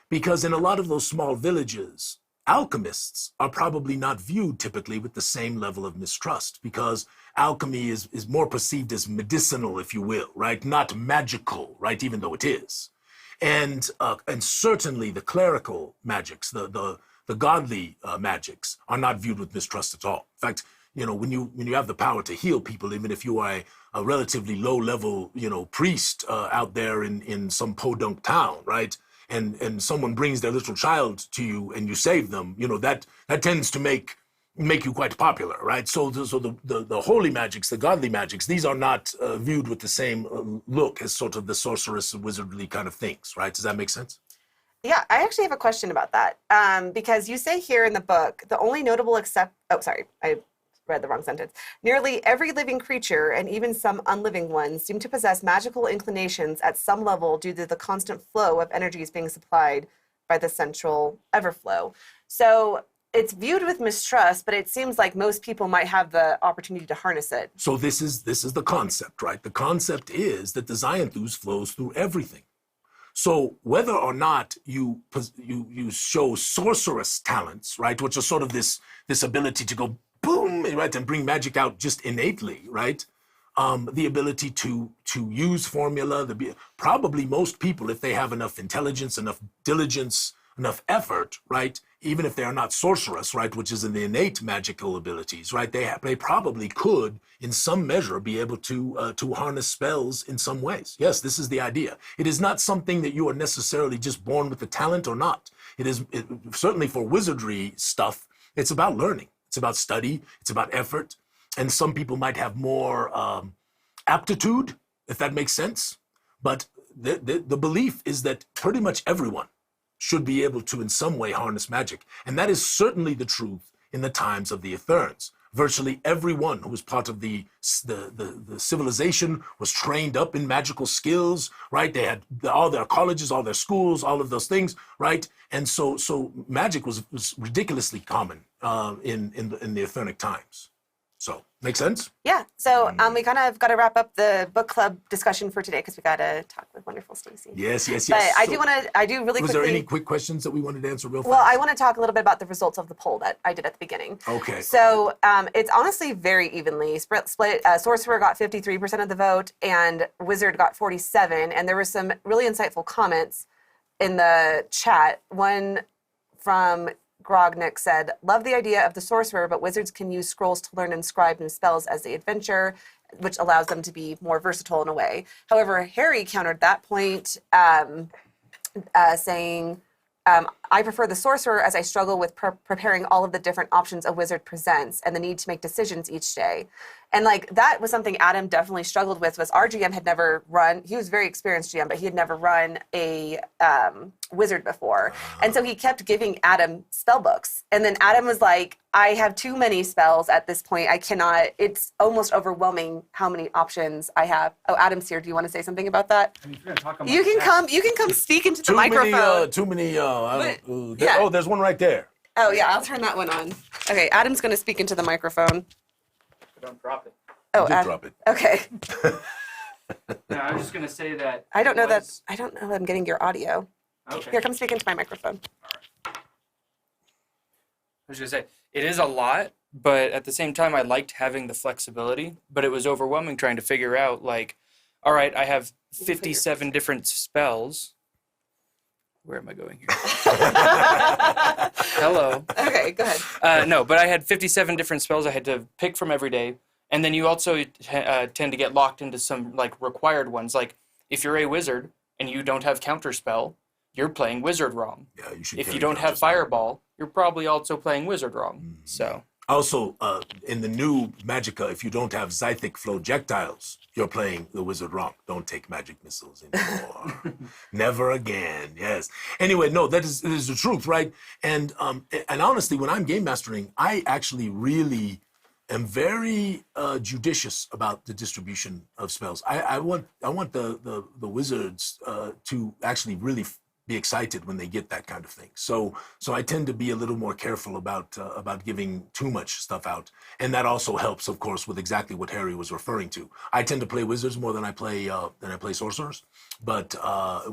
because in a lot of those small villages, alchemists are probably not viewed typically with the same level of mistrust, because alchemy is more perceived as medicinal, if you will, right? Not magical, right? Even though it is. And certainly the clerical magics, the godly magics are not viewed with mistrust at all. In fact, when you have the power to heal people, even if you are a relatively low-level, priest out there in some podunk town, right? And someone brings their little child to you and you save them, that tends to make you quite popular, right? So the holy magics, the godly magics, these are not viewed with the same look as sort of the sorceress and wizardly kind of things, right? Does that make sense? Yeah, I actually have a question about that. Because you say here in the book, the only notable I read the wrong sentence. Nearly every living creature, and even some unliving ones, seem to possess magical inclinations at some level due to the constant flow of energies being supplied by the central everflow. So it's viewed with mistrust, but it seems like most people might have the opportunity to harness it. So this is the concept, right? The concept is that the Zyanthuus flows through everything. So whether or not you show sorceress talents, right, which are sort of this ability to go boom, right, and bring magic out just innately, right? The ability to use formula, probably most people, if they have enough intelligence, enough diligence, enough effort, right, even if they are not sorceress, right, which is in the innate magical abilities, right, they probably could, in some measure, be able to harness spells in some ways. Yes, this is the idea. It is not something that you are necessarily just born with the talent or not. Certainly for wizardry stuff, it's about learning. It's about study. It's about effort. And some people might have more aptitude, if that makes sense. But the belief is that pretty much everyone should be able to in some way harness magic. And that is certainly the truth in the times of the Eterns. virtually everyone who was part of the civilization was trained up in magical skills, right? They had all their colleges, all their schools, all of those things, right? And so magic was ridiculously common in the Authentic times. So, make sense? Yeah. So we kind of got to wrap up the book club discussion for today because we got to talk with wonderful Stacy. Yes. But I do really quickly. Was there any quick questions that we wanted to answer real fast? Well, I want to talk a little bit about the results of the poll that I did at the beginning. Okay. So it's honestly very evenly split. Sorcerer got 53% of the vote, and Wizard got 47%. And there were some really insightful comments in the chat. One from Grognik said, "Love the idea of the sorcerer, but wizards can use scrolls to learn and scribe new spells as they adventure, which allows them to be more versatile in a way." However, Harry countered that point, saying, "I prefer the sorcerer as I struggle with preparing all of the different options a wizard presents and the need to make decisions each day." And like that was something Adam definitely struggled with. Was our GM had never run. He was a very experienced GM, but he had never run a wizard before, and so he kept giving Adam spell books. And then Adam was like, "I have too many spells at this point. I cannot. It's almost overwhelming how many options I have." Oh, Adam's here. Do you want to say something about that? I mean, if you're gonna talk about You can that, come. You can come speak into the microphone. Too many. Yeah. Oh, there's one right there. Oh yeah, I'll turn that one on. Okay, Adam's going to speak into the microphone. don't drop it. Oh, Did drop it. Okay. No, I was just gonna say that. I don't know that. was- I don't know. I'm getting your audio. Okay. Here, come speak into my microphone. I was gonna say it is a lot, but at the same time, I liked having the flexibility. But it was overwhelming trying to figure out, like, all right, I have 57 different spells. Where am I going here? Hello. Okay, go ahead. No, but I had 57 different spells I had to pick from every day, and then you also tend to get locked into some like required ones. Like if you're a wizard and you don't have counterspell, you're playing wizard wrong. Yeah, you should. If carry you don't have counterspell. fireball, you're probably also playing wizard wrong. So Also, in the new Magicka, if you don't have Zythic flojectiles, you're playing the wizard wrong. Don't take magic missiles anymore. Never again. Yes. Anyway, no, that is the truth, right? And honestly, when I'm game mastering, I actually really am very judicious about the distribution of spells. I want the wizards to actually really be excited when they get that kind of thing. So I tend to be a little more careful about giving too much stuff out, and that also helps, of course, with exactly what Harry was referring to. I tend to play wizards more than I play sorcerers, but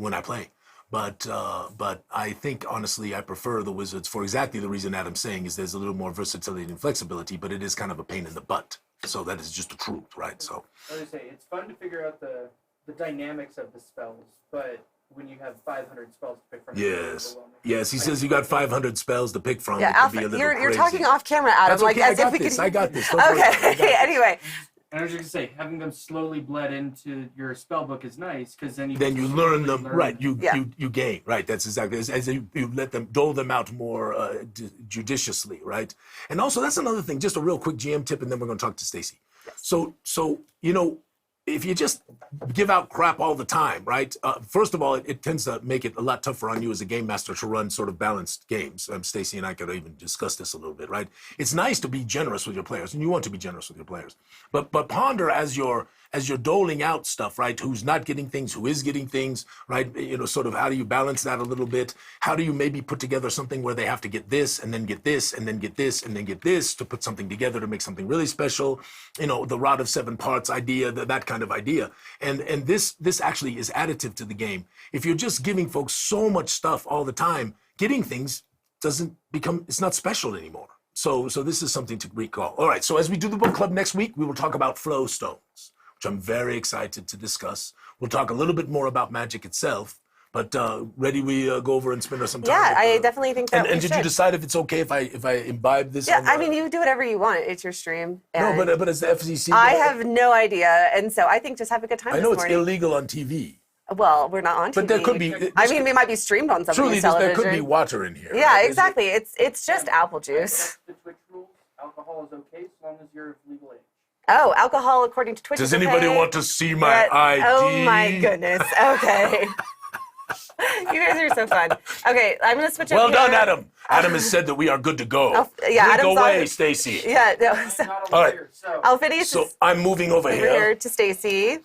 when I play. But I think honestly I prefer the wizards for exactly the reason Adam's saying is there's a little more versatility and flexibility, but it is kind of a pain in the butt. So that is just the truth, right? So I would say it's fun to figure out the dynamics of the spells, but when you have 500 spells to pick from, it's yes, overwhelming. yes. He says you got 500 spells to pick from. Yeah, It could Alpha, be a little you're crazy. talking off camera, Adam. That's like okay. as if we could. I got this. Don't worry about it. I Okay. got Anyway, And I was just gonna say, having them slowly bled into your spell book is nice because then you then you learn them right. You gain right. That's exactly as you let them dole them out more judiciously, right? And also that's another thing. Just a real quick GM tip, and then we're going to talk to Stacy. So you know, if you just give out crap all the time, right? First of all, it tends to make it a lot tougher on you as a game master to run sort of balanced games. Stacy and I could even discuss this a little bit, right? It's nice to be generous with your players, and you want to be generous with your players. But ponder as you're doling out stuff, right? Who's not getting things, who is getting things, right? You know, sort of how do you balance that a little bit? How do you maybe put together something where they have to get this, and then get this, and then get this, and then get this to put something together to make something really special? You know, the Rod of Seven Parts idea, that kind of idea. And this actually is additive to the game. If you're just giving folks so much stuff all the time, getting things it's not special anymore. So this is something to recall. All right, so as we do the book club next week, we will talk about flow stones, which I'm very excited to discuss. We'll talk a little bit more about magic itself, but ready we go over and spend some time? yeah, with, I definitely think that. And did you decide if it's okay if I imbibe this? Yeah, on I mean, you do whatever you want. It's your stream. No, and but as the FCC. I have no idea, and so I think just have a good time. I know this it's morning. illegal on TV. Well, we're not on TV. But there could be. I mean, we might be streamed on somebody's television. There could be water in here. Yeah, right? exactly. It's just apple juice. The Twitch rules: alcohol is okay as long as you're of legal age. Oh, alcohol according to Twitch. Does is anybody okay. want to see my ID? Oh my goodness. Okay. You guys are so fun. Okay, I'm gonna switch. Well up done, here. Adam. Adam has said that we are good to go. Yeah, Lead Adam's the way, on- Stacy. Yeah, no. So, Not All over right. here, so Alphinius So is I'm moving over over here here to Stacy,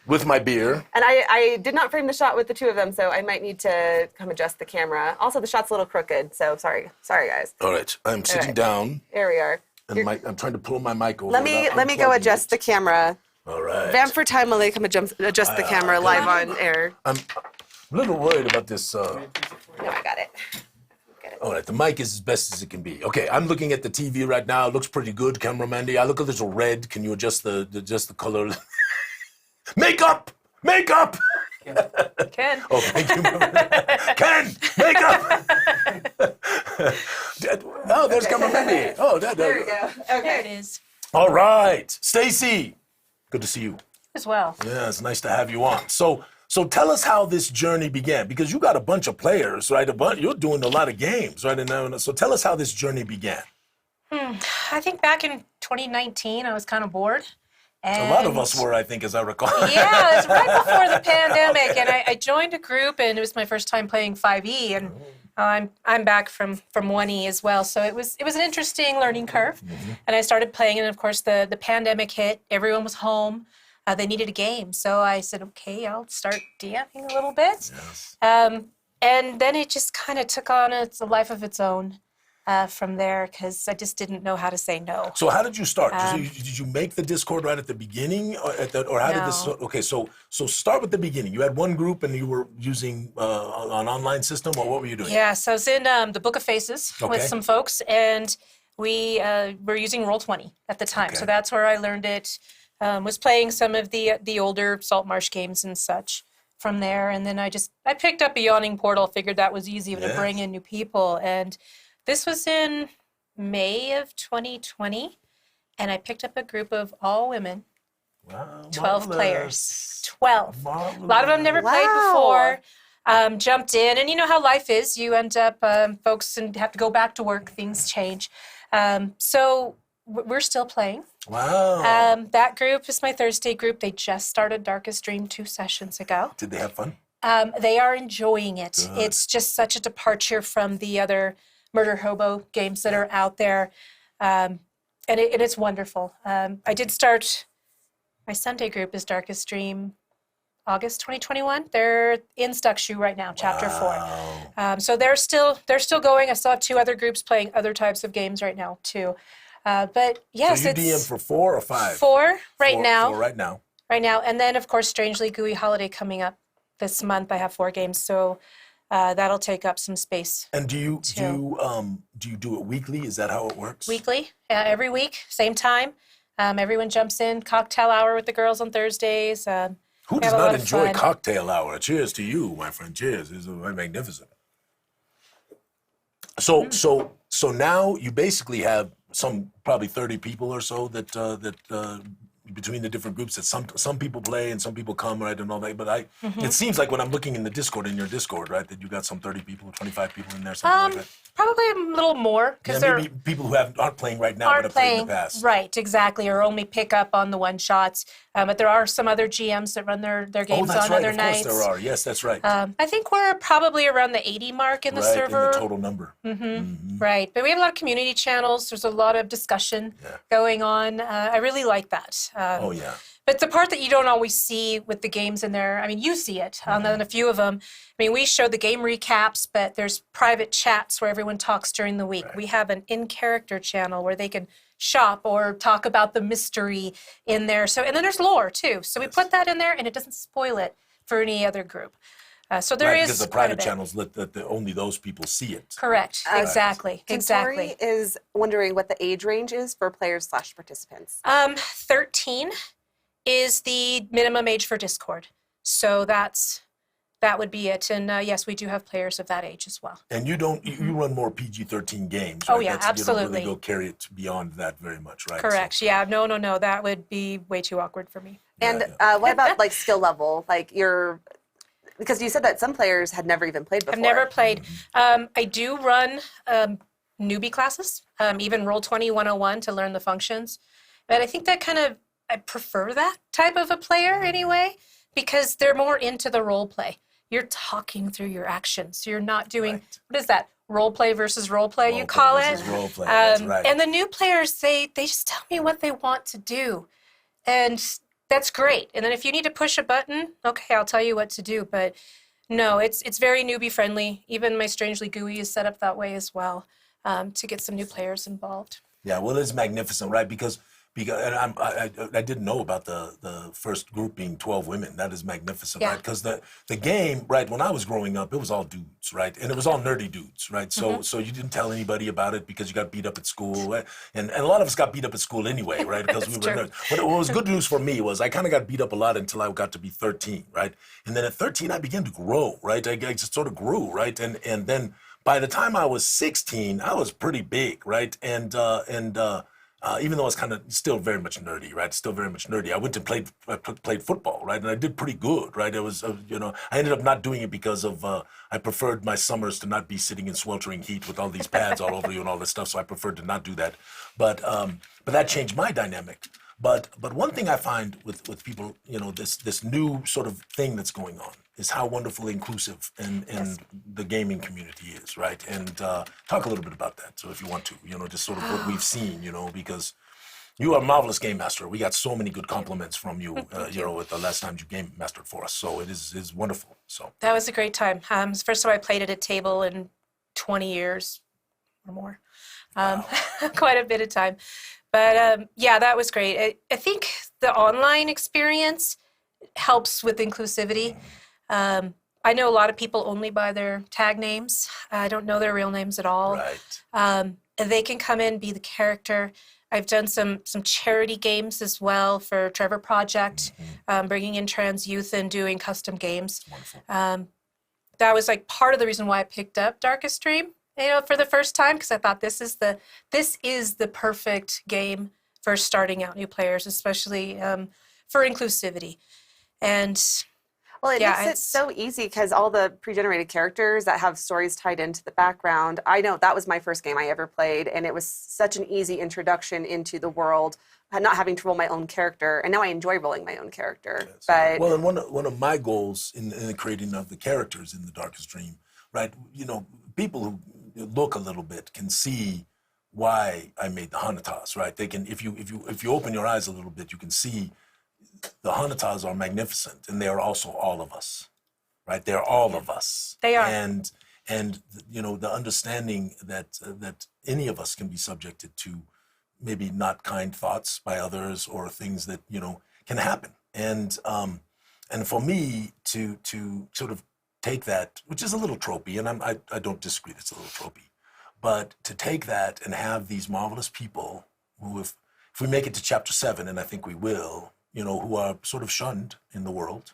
with my beer. and I did not frame the shot with the two of them, so I might need to come adjust the camera. Also, the shot's a little crooked, so sorry, guys. All right, I'm sitting right. down, There we are. and I'm trying to pull my mic over. Let me without go unplugging adjust it. the camera. All right. Vamp for time while they come adjust the camera live on air. I'm a little worried about this. No, I got it. All right, the mic is as best as it can be. Okay, I'm looking at the TV right now. It looks pretty good, camera Mandy. I look a little red. Can you adjust the color? Makeup! Ken. Oh, thank you. Ken, makeup! Oh, there's camera Mandy. Oh, There we go. There Okay. it is All right, Stacy. Good to see you. as well. Yeah, it's nice to have you on. So tell us how this journey began, because you got a bunch of players, right? You're doing a lot of games, right? And so tell us how this journey began. I think back in 2019, I was kind of bored. A lot of us were, I think, as I recall. Yeah, it was right before the pandemic, and I joined a group, and it was my first time playing 5e, and I'm back from 1e as well, so it was an interesting learning curve, and I started playing, and of course the pandemic hit. Everyone was home. They needed a game, so I said, okay, I'll start DMing a little bit, Yes. and then it just kind of took on a life of its own from there, because I just didn't know how to say no. So how did you start? Did you make the Discord right at the beginning, or how did this? No. Okay, so start with the beginning. You had one group, and you were using an online system, or what were you doing? Yeah, so I was in the Book of Faces with Okay. some folks, and we were using Roll20 at the time. Okay. So that's where I learned it. Was playing some of the older Saltmarsh games and such from there, and then I picked up a Yawning Portal. Figured that was easy to Yes. bring in new people, and this was in May of 2020, and I picked up a group of all women, Wow, 12 marvelous. players, 12. Marvelous. A lot of them never played Wow. before. Jumped in, and you know how life is. You end up, folks, and have to go back to work. Things change. So we're still playing. Wow. That group is my Thursday group. They just started Darkest Dream 2 sessions ago. Did they have fun? They are enjoying it. Good. It's just such a departure from the other murder hobo games that are out there, and it's wonderful. I did start my Sunday group is Darkest Dream, August 2021. They're in Stuck Shoe right now, chapter 4. Wow. So they're still going. I still have 2 other groups playing other types of games right now too. But yes, So you DM it's for 4 or 5? 4 right Four- now. 4 right now. Right now, and then of course, Strangely Gooey Holiday coming up this month. I have 4 games, so that'll take up some space. And do you Two. do it weekly? Is that how it works? Weekly, every week, same time. Everyone jumps in. Cocktail hour with the girls on Thursdays. Who we does have a not lot of enjoy fun. cocktail hour? Cheers to you, my friend. Cheers. It's magnificent. So now you basically have probably 30 people or so that between the different groups that some people play and some people come, right, and all that. But it seems like when I'm looking in the Discord, in your Discord, right, that you got some 30 people, 25 people in there, something like that. Probably a little more because Yeah, they're maybe people who aren't playing right now but aren't have played in playing the past. right, exactly, or only pick up on the one shots. But there are some other GMs that run their Oh, games that's on right. other Of nights. course there are. Yes, that's right. I think we're probably around the 80 mark in the right, server. in the total number. Right, but we have a lot of community channels. There's a lot of discussion going on. I really like that. Oh yeah. But the part that you don't always see with the games in there, I mean, you see it on a few of them. I mean, we show the game recaps, but there's private chats where everyone talks during the week. Right. We have an in-character channel where they can shop or talk about the mystery in there. So, and then there's lore too. So we put that in there, and it doesn't spoil it for any other group. So there Right, is because the quite a private bit. channels let that only those people see it. Correct. Exactly. Exactly. Tori is wondering what the age range is for players/participants. 13 is the minimum age for Discord. So that would be it. And yes, we do have players of that age as well. And you don't you run more PG-13 games. Oh, right? yeah, You don't absolutely. really go carry it beyond that very much, right? Correct. Yeah. No. That would be way too awkward for me. And what about like skill level? Like because you said that some players had never even played before. I've never played. I do run newbie classes, even Roll20 101 to learn the functions. But I think that I prefer that type of a player anyway, because they're more into the role play. you're talking through your actions. You're not doing, Right. what is that? Role play versus role play, you Role call play it. versus role play, that's right. And the new players, they just tell me what they want to do. And that's great. And then if you need to push a button, okay, I'll tell you what to do. But no, it's very newbie friendly. Even my Strangely Gooey is set up that way as well, to get some new players involved. Yeah, well, it's magnificent, right? Because and I didn't know about the first group being 12 women. That is magnificent, Yeah. right? Because the game, right, when I was growing up, it was all dudes, right? And it was all nerdy dudes, right? So so you didn't tell anybody about it because you got beat up at school. And a lot of us got beat up at school anyway, right? Because we were true. nerds. But what was good news for me was I kind of got beat up a lot until I got to be 13, right? And then at 13, I began to grow, right? I just sort of grew, right? And then by the time I was 16, I was pretty big, right? And even though I was kind of still very much nerdy, right? Still very much nerdy. I went and played football, right? And I did pretty good, right? It was, I ended up not doing it because of, I preferred my summers to not be sitting in sweltering heat with all these pads all over you and all this stuff. So I preferred to not do that. But that changed my dynamic. But one thing I find with people, this new sort of thing that's going on is how wonderfully inclusive and the gaming community is, right? And talk a little bit about that. So if you want to, just sort of what we've seen, because you are a marvelous game master. We got so many good compliments from you, with the last time you game mastered for us. So it is wonderful. So That was a great time. It's the first time I played at a table in 20 years or more. Quite a bit of time. But yeah, that was great. I think the online experience helps with inclusivity. I know a lot of people only buy their tag names. I don't know their real names at all. right. They can come in, be the character. I've done some charity games as well for Trevor Project, bringing in trans youth and doing custom games. Wonderful. That was like part of the reason why I picked up Darkest Dream, for the first time, because I thought this is the perfect game for starting out new players, especially for inclusivity. And Well, it Yeah, makes it it's- so easy because all the pre-generated characters that have stories tied into the background. I know that was my first game I ever played, and it was such an easy introduction into the world, not having to roll my own character. And now I enjoy rolling my own character. Yes. But Well, and one of my goals in the creating of the characters in the Darkest Dream, right? People who look a little bit can see why I made the Hanatas, right? They can, if you open your eyes a little bit, you can see the Hanatas are magnificent, and they are also all of us, right? They're all of us. They are. And the understanding that any of us can be subjected to maybe not kind thoughts by others or things that can happen. And for me to sort of take that, which is a little tropey, and I don't disagree, it's a little tropey, but to take that and have these marvelous people who, if we make it to chapter 7, and I think we will, who are sort of shunned in the world,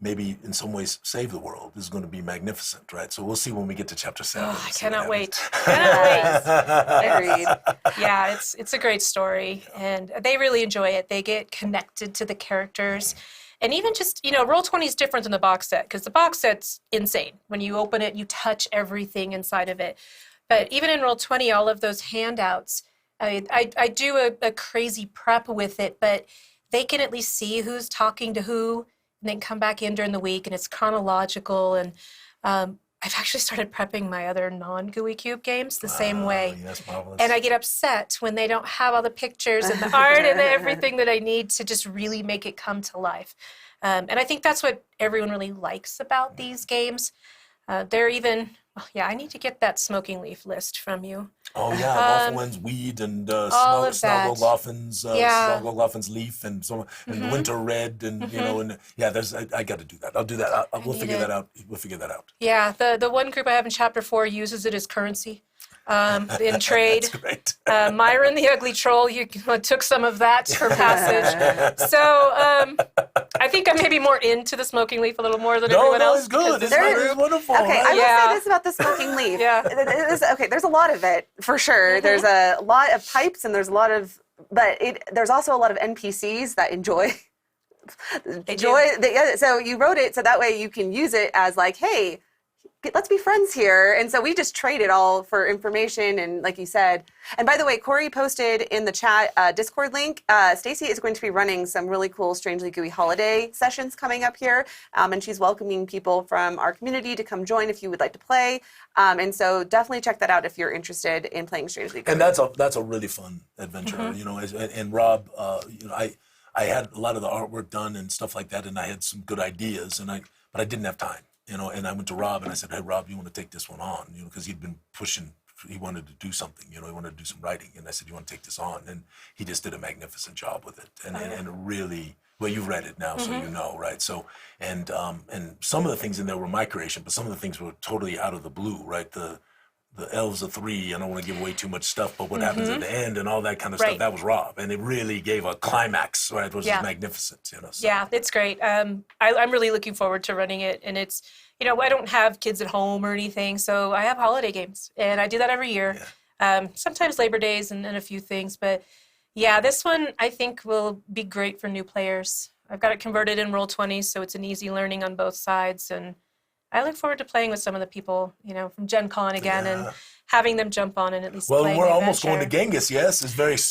maybe in some ways save the world, is going to be magnificent, right? So we'll see when we get to chapter 7. I see what cannot wait. happens. agreed. Yeah, it's a great story, and they really enjoy it. They get connected to the characters. And even just, Roll20 is different than the box set, because the box set's insane. When you open it, you touch everything inside of it. But even in Roll20, all of those handouts, I do a crazy prep with it, but they can at least see who's talking to who, and then come back in during the week, and it's chronological. And I've actually started prepping my other non-Gooey Cube games the same way. That's marvelous. And I get upset when they don't have all the pictures and the art and everything that I need to just really make it come to life. And I think that's what everyone really likes about these games. They're even, I need to get that smoking leaf list from you. Oh yeah, Wolfen's weed and all of that. Snoggleloffin's leaf and winter red and there's I got to do that. I'll do that. We'll figure that out. We'll figure that out. Yeah, the one group I have in chapter 4 uses it as currency in trade. That's great. Myron the Ugly Troll, you took some of that for passage. So I think I'm maybe more into the smoking leaf a little more than everyone else. It's good. because It's wonderful. Okay, I right? will say this about the smoking leaf. Yeah. There's a lot of it, for sure. There's a lot of types, and there's a lot of, there's also a lot of NPCs that enjoy. They do. So you wrote it so that way you can use it as like, hey, let's be friends here. And so we just traded all for information. And like you said, and by the way, Corey posted in the chat Discord link. Stacy is going to be running some really cool Strangely Gooey holiday sessions coming up here. And she's welcoming people from our community to come join if you would like to play. And so definitely check that out if you're interested in playing Strangely Gooey. And that's a really fun adventure, you know. And Rob, you know, I had a lot of the artwork done and stuff like that, and I had some good ideas, but I didn't have time, you know. And I went to Rob and I said, "Hey, Rob, you want to take this one on?" You know, because he'd been pushing. He wanted to do something, you know. He wanted to do some writing, and I said, "You want to take this on?" And he just did a magnificent job with it, and really. Well, you've read it now, so you know, right? So, and some of the things in there were my creation, but some of the things were totally out of the blue, right? The elves are 3. I don't want to give away too much stuff, but what happens at the end and all that kind of stuff, that was Rob, and it really gave a climax, right? It was magnificent, you know. So. Yeah, it's great. I'm really looking forward to running it, and it's, you know, I don't have kids at home or anything, so I have holiday games, and I do that every year. Yeah. Sometimes Labor Days and a few things, but yeah, this one I think will be great for new players. I've got it converted in Roll20, so it's an easy learning on both sides, and I look forward to playing with some of the people, you know, from Gen Con again, and having them jump on and at least play. Well, we're almost going to Genghis, yes.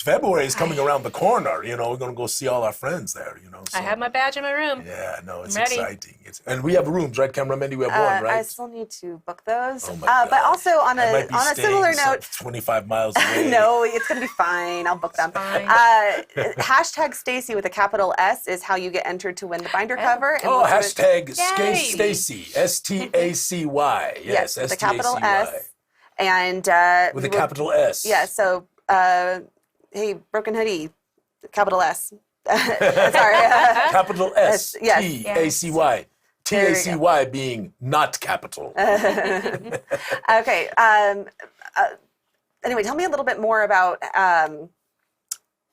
February is coming around the corner. You know, we're going to go see all our friends there, you know. So. I have my badge in my room. Yeah, no, it's exciting. And we have rooms, right, Camera Mendy? We have one, right? I still need to book those. Oh my God. But also on a similar note. 25 miles away. No, it's going to be fine. I'll book them. Hashtag Stacy with a capital S is how you get entered to win the binder cover. And hashtag Stacy, S-T-A-C-Y. Yes, with a capital S. And with a capital S. Yeah, so hey, Broken Hoodie, capital S. Sorry. Capital S, yes. T-A-C-Y. T-A-C-Y being not capital. Okay. Anyway, tell me a little bit more about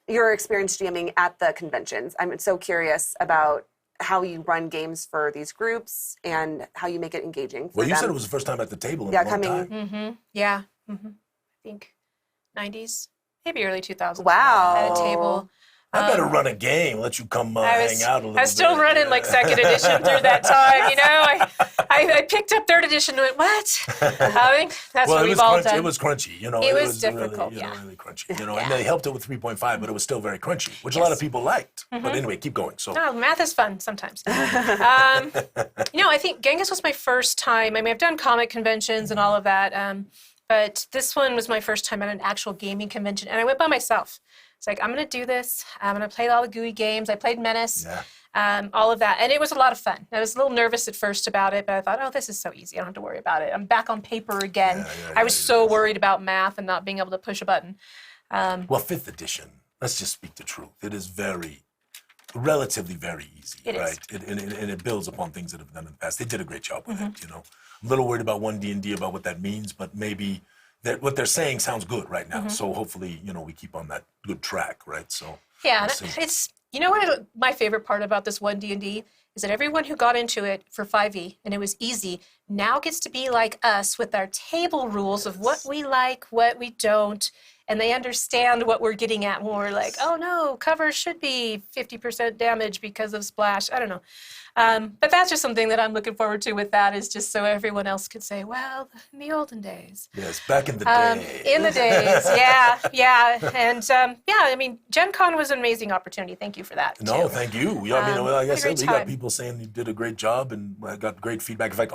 your experience GMing at the conventions. I'm so curious about how you run games for these groups and how you make it engaging for Well, you them. said it was the first time at the table in a long time. Yeah. I think 90s, maybe early 2000s. Wow. At a table. I better run a game, let you come hang out a little bit. I was still running like 2nd edition through that time, you know. I picked up 3rd edition and went, what? I think that's what we've all done. It was crunchy, you know. It was difficult, really, really crunchy, you know. And they helped it with 3.5, but it was still very crunchy, which a lot of people liked. But anyway, keep going. So. Oh, math is fun sometimes. You know, I think Genghis was my first time. I mean, I've done comic conventions and all of that, but this one was my first time at an actual gaming convention, and I went by myself. It's like, I'm going to do this. I'm going to play all the Gooey games. I played Menace, all of that. And it was a lot of fun. I was a little nervous at first about it, but I thought, oh, this is so easy. I don't have to worry about it. I'm back on paper again. I was so worried about math and not being able to push a button. Well, 5th edition, let's just speak the truth. It is relatively very easy, right? And it builds upon things that have been done in the past. They did a great job with it, you know. I'm a little worried about 1D&D, about what that means, but maybe... what they're saying sounds good right now, so hopefully, you know, we keep on that good track, right? So yeah, it's, you know what my favorite part about this 1D&D is that everyone who got into it for 5e and it was easy now gets to be like us with our table rules of what we like, what we don't, and they understand what we're getting at when we're like, oh no, cover should be 50% damage because of splash. I don't know. But that's just something that I'm looking forward to with that, is just so everyone else could say, well, in the olden days. Yes, back in the day. In the days, yeah. And I mean, Gen Con was an amazing opportunity. Thank you for that. No, thank you. I mean, like I said, we got people saying you did a great job, and I got great feedback. In fact,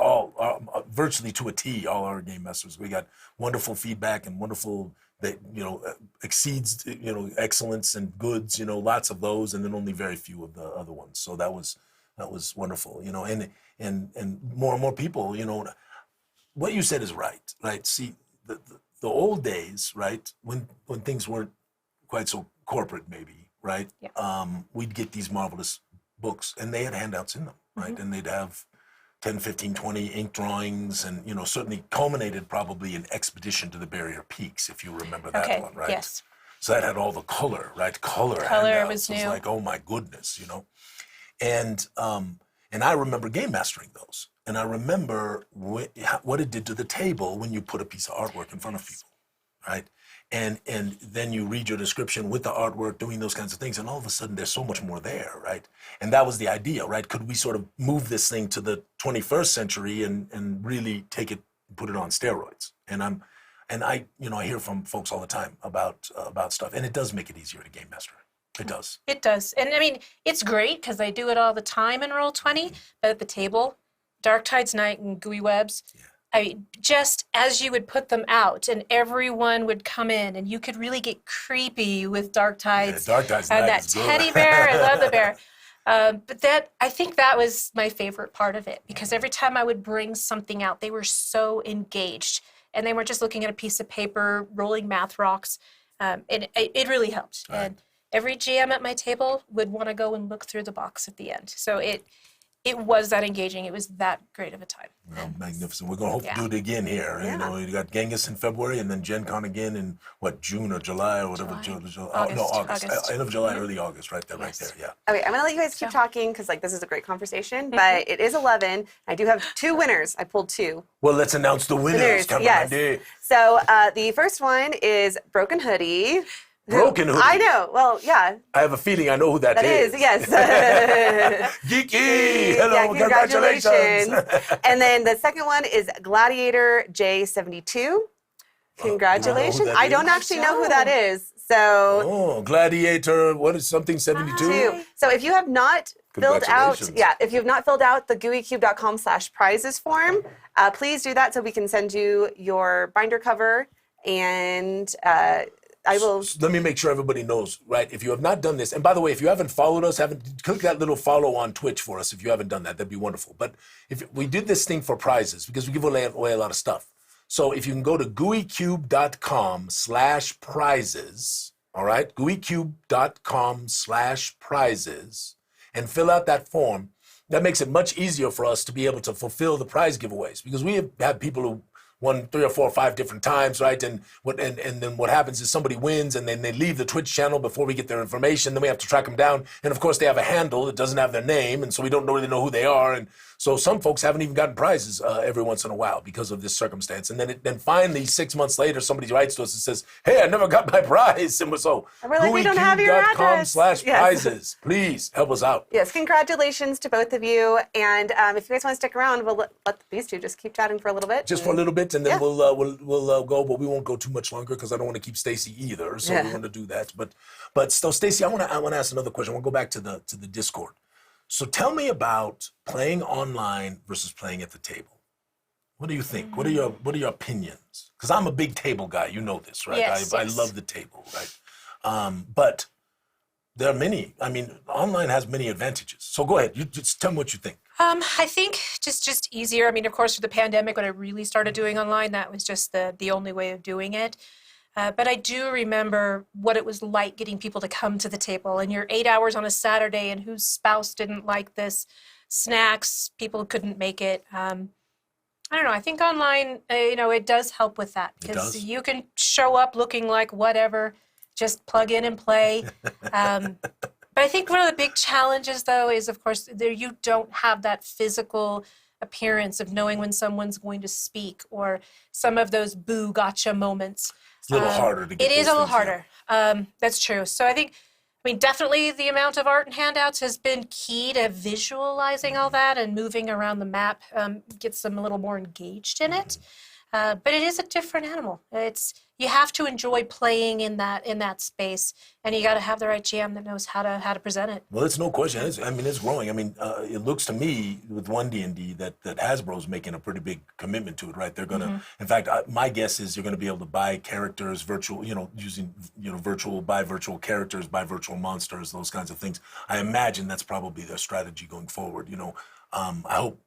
virtually to a T, all our game masters, we got wonderful feedback and wonderful, that, you know, exceeds, you know, excellence and goods, you know, lots of those, and then only very few of the other ones. So that was wonderful, you know, and more and more people, you know, what you said is right? See, the old days, right, when things weren't quite so corporate, maybe, right? Yeah. We'd get these marvelous books, and they had handouts in them, right? And they'd have 10, 15, 20 ink drawings, and, you know, certainly culminated probably in Expedition to the Barrier Peaks, if you remember that one, right? Yes. So that had all the color, right? Color was new. It was like, oh my goodness, you know. And I remember game mastering those. And I remember what it did to the table when you put a piece of artwork in front of people, right? And then you read your description with the artwork, doing those kinds of things, and all of a sudden there's so much more there, right? And that was the idea, right? Could we sort of move this thing to the 21st century and really take it, put it on steroids? And I hear from folks all the time about stuff, and it does make it easier to game master. It does. It does. And I mean, it's great because I do it all the time in Roll20, but at the table, Dark Tide's Night and Gooey Webs, just as you would put them out and everyone would come in and you could really get creepy with Dark Tides. Yeah, Dark Tides and Night that is good. teddy bear, I love the bear. But I think that was my favorite part of it because every time I would bring something out, they were so engaged and they weren't just looking at a piece of paper, rolling math rocks. It really helped. Right. And every GM at my table would want to go and look through the box at the end. So it was that engaging. It was that great of a time. Well, magnificent. We're going to hope to do it again here. Yeah. You know, you got Genghis in February and then Gen Con again in June or July or whatever. August. End of July, early August, right there, yeah. Okay, I'm gonna let you guys keep talking because this is a great conversation. But it is 11. I do have 2 winners. I pulled 2. Well, let's announce the winners. Come Yes. on, So the first one is Broken Hoodie. Broken Hoodie. I know. Well, yeah. I have a feeling I know who that That is. is, yes. Geeky! Hello, Yeah, congratulations. And then the second one is Gladiator J72. Congratulations. that I don't is. actually know who that is. So, Oh, Gladiator, what is something 72? 2. So if you have not filled out, Congratulations. if you have not filled out the gooeycube.com/prizes form, please do that so we can send you your binder cover and I will. Let me make sure everybody knows, right? If you have not done this, and by the way, if you haven't followed us, click that little follow on Twitch for us. If you haven't done that, that'd be wonderful. But if we did this thing for prizes, because we give away a lot of stuff. So if you can go to gooeycube.com/prizes, all right? gooeycube.com/prizes and fill out that form. That makes it much easier for us to be able to fulfill the prize giveaways because we have had people who won 3 or 4 or 5 different times, right? And then what happens is somebody wins and then they leave the Twitch channel before we get their information. Then we have to track them down. And of course they have a handle that doesn't have their name. And so we don't really know who they are. And so some folks haven't even gotten prizes every once in a while because of this circumstance. And then finally 6 months later, somebody writes to us and says, hey, I never got my prize. And so we're like, we don't have your address. gooeycube.com/prizes. Please help us out. Yes, congratulations to both of you. And if you guys want to stick around, we'll let these two just keep chatting for a little bit. Just for a little bit, and then Yeah. we'll go, but we won't go too much longer because I don't want to keep Stacy either. So we want to do that. But so Stacy, I want to ask another question. I want to go back to the Discord. So tell me about playing online versus playing at the table. What do you think? What are your opinions? Because I'm a big table guy. You know this, right? Yes, I yes. love the table, right? But there are many. I mean, online has many advantages. So go ahead. You just tell me what you think. I think just easier. I mean, of course, for the pandemic, when I really started doing online, that was just the only way of doing it. But I do remember what it was like getting people to come to the table, and you're 8 hours on a Saturday, and whose spouse didn't like this, snacks, people couldn't make it. I don't know. I think online, it does help with that because you can show up looking like whatever, just plug in and play. But I think one of the big challenges, though, is, of course, you don't have that physical appearance of knowing when someone's going to speak or some of those boo gotcha moments. It's a little harder to get. It is those a little things down. harder. That's true. So I mean, definitely the amount of art and handouts has been key to visualizing all that and moving around the map, gets them a little more engaged in it. But it is a different animal. You have to enjoy playing in that space, and you got to have the right GM that knows how to present it. Well, it's no question. It's growing. I mean, it looks to me with one D&D that Hasbro's making a pretty big commitment to it, right? They're gonna. In fact, my guess is you're gonna be able to buy characters, virtual, using buy virtual characters, buy virtual monsters, those kinds of things. I imagine that's probably their strategy going forward. I hope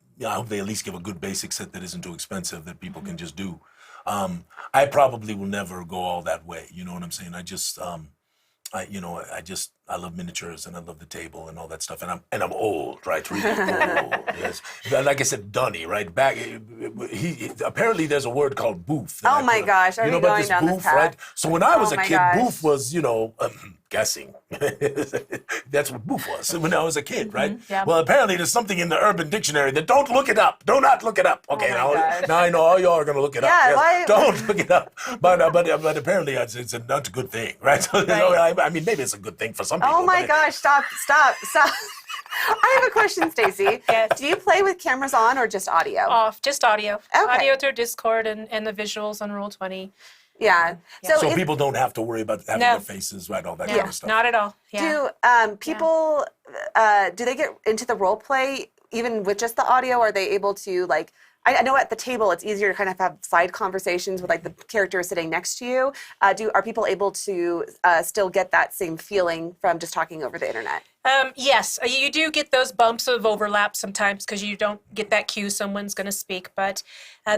they at least give a good basic set that isn't too expensive that people can just do. I probably will never go all that way. You know what I'm saying? I just I love miniatures and I love the table and all that stuff. And I'm old, right? Really old. Yes. Like I said, Dunny, right? Back. He apparently there's a word called boof. Oh my gosh, are you know we about going this down this boof, path? right? So when I was Oh a my kid, gosh. boof was, guessing. That's what boof was when I was a kid, right? yeah. Well, apparently there's something in the Urban Dictionary that don't look it up. Do not look it up. Okay, Oh my gosh. now I know all y'all are going to look it up. Yeah, Yes. why- Don't look it up. But apparently it's not a good thing, right? So, I mean, maybe it's a good thing for some people. Oh my but gosh, stop. I have a question, Stacy. Yes. Do you play with cameras on or just audio? Off, just audio. Okay. Audio through Discord and the visuals on Roll20. Yeah. Yeah. So is- people don't have to worry about having No. their faces, right? All that No, kind of stuff. not at all. Yeah. do people do they get into the role play even with just the audio? Are they able to like? I know at the table it's easier to kind of have side conversations with like the character sitting next to you. Are people able to still get that same feeling from just talking over the internet? Yes, you do get those bumps of overlap sometimes because you don't get that cue someone's going to speak, but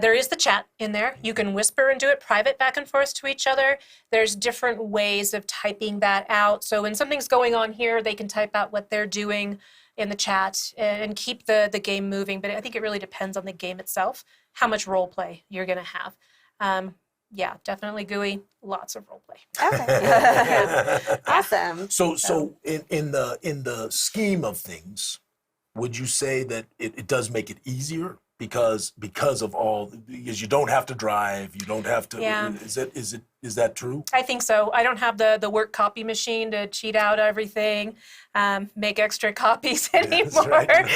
there is the chat in there. You can whisper and do it private back and forth to each other. There's different ways of typing that out. So when something's going on here, they can type out what they're doing in the chat and keep the game moving. But I think it really depends on the game itself, how much role play you're going to have. Yeah, definitely Gooey. Lots of role play. Okay. Awesome. So in the scheme of things, would you say that it does make it easier because you don't have to drive, you don't have to. Yeah. Is that true? I think so. I don't have the work copy machine to cheat out everything, make extra copies anymore. right.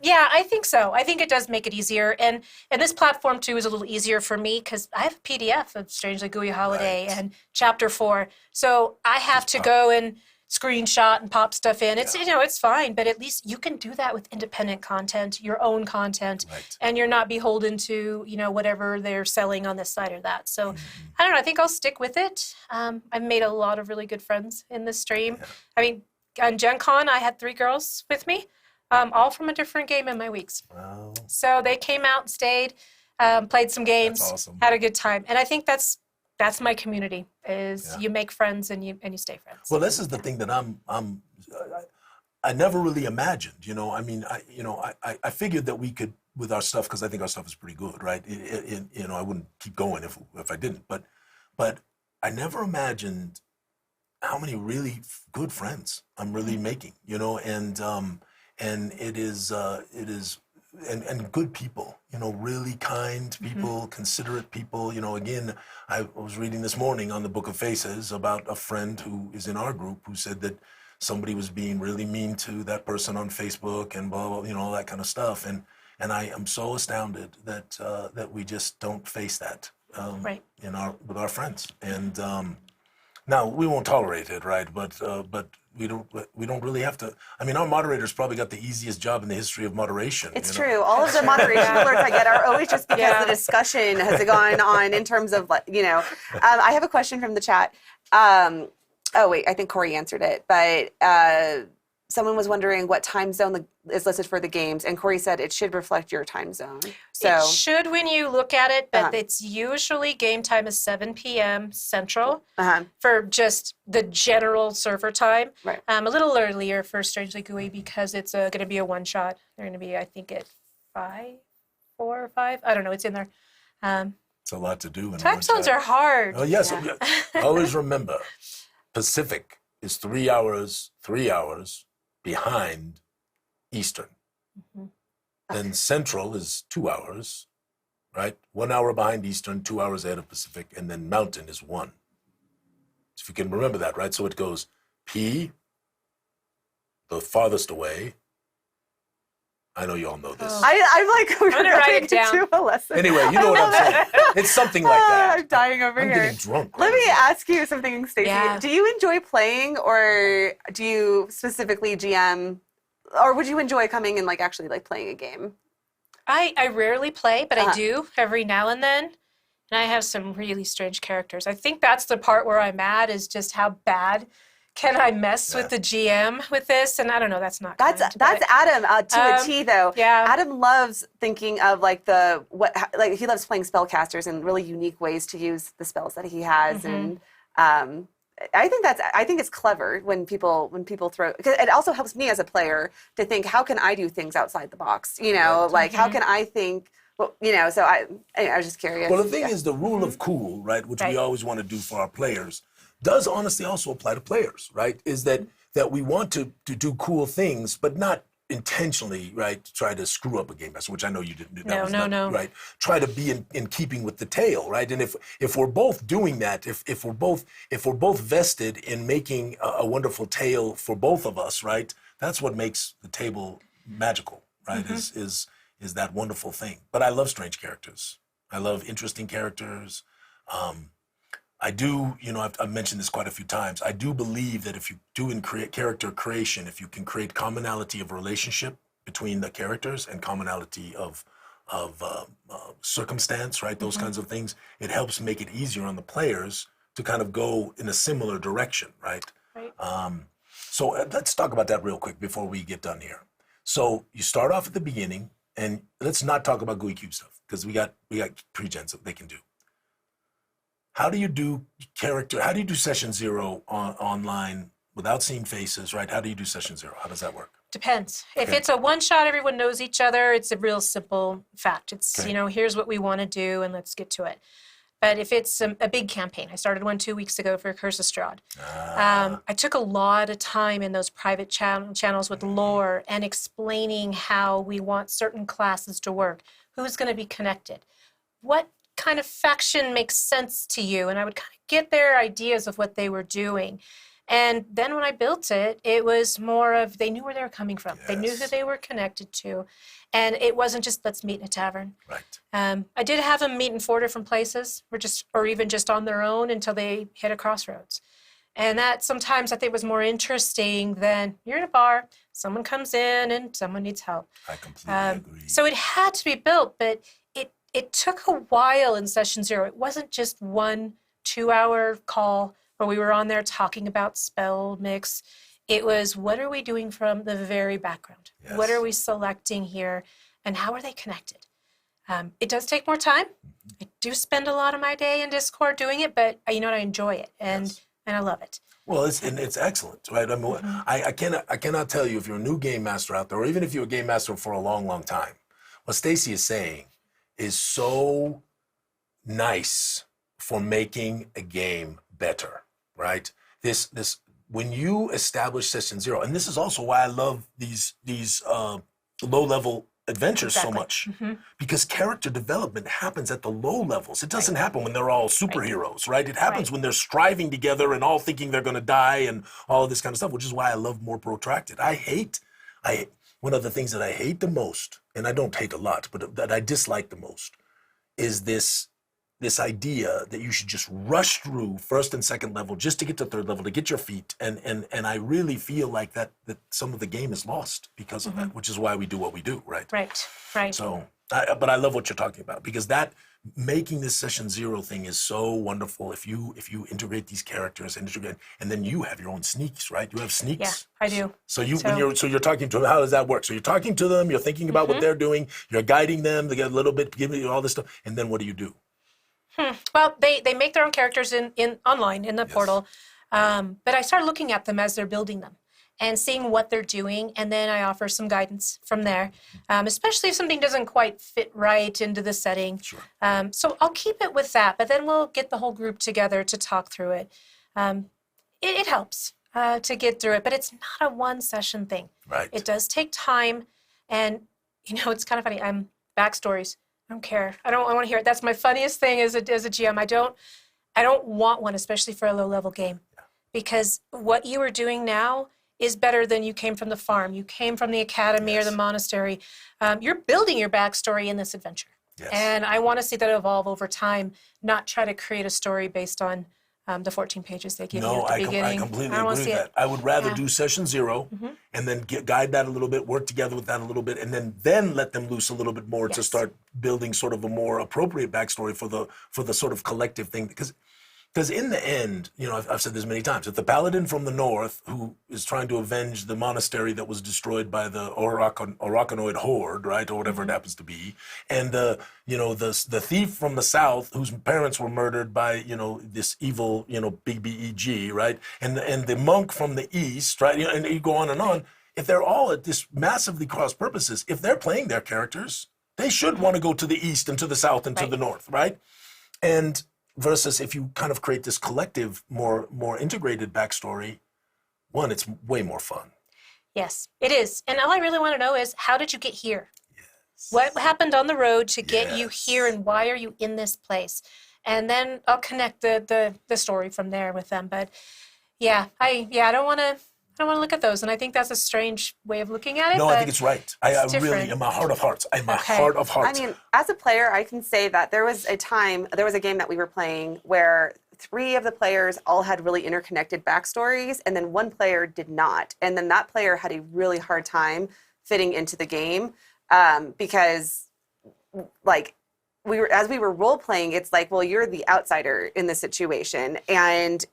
Yeah, I think so. I think it does make it easier. And this platform, too, is a little easier for me because I have a PDF of Strangely Gooey Holiday and Chapter 4. So I have to go and screenshot and pop stuff in. It's it's fine, but at least you can do that with independent content, your own content, Right. and you're not beholden to whatever they're selling on this side or that. So I don't know. I think I'll stick with it. I've made a lot of really good friends in this stream. Yeah. I mean, on Gen Con, I had 3 girls with me, all from a different game in my weeks. Wow. So they came out and stayed, played some games, That's awesome. had a good time, and I think that's my community. Is you make friends and you stay friends. Well, this is the thing that I never really imagined. I mean, I figured that we could with our stuff because I think our stuff is pretty good, right? I wouldn't keep going if I didn't, but I never imagined how many really good friends I'm really making, and it is and good people, really kind people, considerate people. Again, I was reading this morning on the Book of Faces about a friend who is in our group who said that somebody was being really mean to that person on Facebook and blah, blah, all that kind of stuff. And I am so astounded that we just don't face that Right. with our friends. And now we won't tolerate it, right? But we don't really have to. I mean, our moderator's probably got the easiest job in the history of moderation. It's true. All of the moderation alerts I get are always just because Yeah. the discussion has gone on in terms of, I have a question from the chat. Oh, wait, I think Corey answered it. But someone was wondering what time zone is listed for the games. And Corey said it should reflect your time zone. So, It should when you look at it, but it's usually game time is 7 p.m. Central for just the general server time. Right. A little earlier for Strangely Gooey because it's going to be a one-shot. They're going to be, I think, at 4 or 5. I don't know. It's in there. It's a lot to do. In Time one zones shot. are hard. Oh, yes. Always remember, Pacific is 3 hours behind Eastern. Then Central is 2 hours, right? 1 hour behind Eastern, 2 hours ahead of Pacific, and then Mountain is 1. If you can remember that, right? So it goes P, the farthest away. I know you all know this. I'm like, we're gonna write it going down. to a lesson. Anyway, you know what I'm saying. It's something like that. I'm dying over I'm here. getting drunk. Let right me now. ask you something, Stacy. Yeah. Do you enjoy playing, or do you specifically GM, or would you enjoy coming and actually playing a game? I rarely play, but I do every now and then. And I have some really strange characters. I think that's the part where I'm at is just how bad can I mess with the GM with this? And I don't know, that's not That's kind, but- Adam to a T though. yeah. Adam loves thinking of he loves playing spellcasters and really unique ways to use the spells that he has, and I think it's clever when people throw, because it also helps me as a player to think, how can I do things outside the box? You know, like how can I think, well, you know, so I was just curious. Well, the thing is, the rule of cool, right, which we always want to do for our players, does honestly also apply to players, right? Is that we want to do cool things, but not intentionally, right? Try to screw up a game master, which I know you didn't do. No. Right? Try to be in keeping with the tale, right? And if we're both doing that, if we're both vested in making a wonderful tale for both of us, right? That's what makes the table magical, right? Is that wonderful thing. But I love strange characters. I love interesting characters. I do, you know, I've mentioned this quite a few times. I do believe that if you do in character creation, if you can create commonality of relationship between the characters and commonality of circumstance, right? Those kinds of things, it helps make it easier on the players to kind of go in a similar direction, right? So let's talk about that real quick before we get done here. So you start off at the beginning, and let's not talk about Gooey Cube stuff because we got pre-gens that they can do. How do you do how do you do session 0 online without seeing faces, right? How do you do session 0? How does that work? Depends. If it's a one shot, everyone knows each other. It's a real simple fact. It's, you know, here's what we want to do and let's get to it. But if it's a big campaign, I started one 2 weeks ago for Curse of Strahd. I took a lot of time in those private channels with lore and explaining how we want certain classes to work, who's going to be connected, what kind of faction makes sense to you, and I would kind of get their ideas of what they were doing. And then when I built it, it was more of they knew where they were coming from. They knew who they were connected to. And it wasn't just let's meet in a tavern. Right. I did have them meet in 4 different places or even just on their own until they hit a crossroads. And that sometimes I think was more interesting than you're in a bar, someone comes in and someone needs help. I completely agree. So it had to be built, but it took a while in session 0. It wasn't just 1 2-hour call where we were on there talking about spell mix. It was, what are we doing from the very background? Yes. What are we selecting here? And how are they connected? It does take more time. I do spend a lot of my day in Discord doing it, but you know what? I enjoy it and I love it. Well, it's excellent, right? I mean, I cannot tell you if you're a new game master out there, or even if you're a game master for a long, long time, what Stacy is saying is so nice for making a game better, right? This when you establish session 0, and this is also why I love these low-level adventures so much, because character development happens at the low levels. It doesn't happen when they're all superheroes, right? It happens when they're striving together and all thinking they're going to die and all of this kind of stuff, which is why I love more protracted. One of the things that I hate the most, and I don't hate a lot, but that I dislike the most, is this idea that you should just rush through first and second level just to get to third level, to get your feet. And I really feel like that some of the game is lost because of that, which is why we do what we do, right? Right. So, but I love what you're talking about, because that making this session 0 thing is so wonderful. If you integrate these characters and then you have your own sneaks, right? You have sneaks. Yeah, I do. So you're talking to them. How does that work? So you're talking to them. You're thinking about what they're doing. You're guiding them. They get a little bit, giving you all this stuff, and then what do you do? Well, they make their own characters in online in the portal, but I start looking at them as they're building them and seeing what they're doing, and then I offer some guidance from there, especially if something doesn't quite fit right into the setting. Sure. So I'll keep it with that, but then we'll get the whole group together to talk through it. It helps to get through it, but it's not a one-session thing. Right. It does take time, and it's kind of funny. Backstories. I don't care. I want to hear it. That's my funniest thing as a GM. I don't want one, especially for a low-level game, because what you are doing now is better than you came from the farm. You came from the academy or the monastery. You're building your backstory in this adventure. Yes. And I want to see that evolve over time, not try to create a story based on the 14 pages they give you at the beginning. I completely don't agree wanna with see that. it. I would rather do session 0 and then guide that a little bit, work together with that a little bit, and then let them loose a little bit more to start building sort of a more appropriate backstory for the sort of collective thing. Because Because in the end, I've said this many times, if the paladin from the north who is trying to avenge the monastery that was destroyed by the Orokanoid horde, right, or whatever it happens to be, and the thief from the south whose parents were murdered by this evil big BEG, right, and the monk from the east, right, and you go on and on. If they're all at this massively cross purposes, if they're playing their characters, they should want to go to the east and to the south and to the north, right, and versus if you kind of create this collective, more integrated backstory, one, it's way more fun. Yes, it is. And all I really want to know is, how did you get here? Yes. What happened on the road to get you here, and why are you in this place? And then I'll connect the story from there with them. But I don't want to look at those, and I think that's a strange way of looking at it. No, I think it's right. I really, in my heart of hearts, heart of hearts. I mean, as a player, I can say that there was a game that we were playing where 3 of the players all had really interconnected backstories, and then 1 player did not. And then that player had a really hard time fitting into the game because, like, as we were role playing, it's like, well, you're the outsider in the situation, and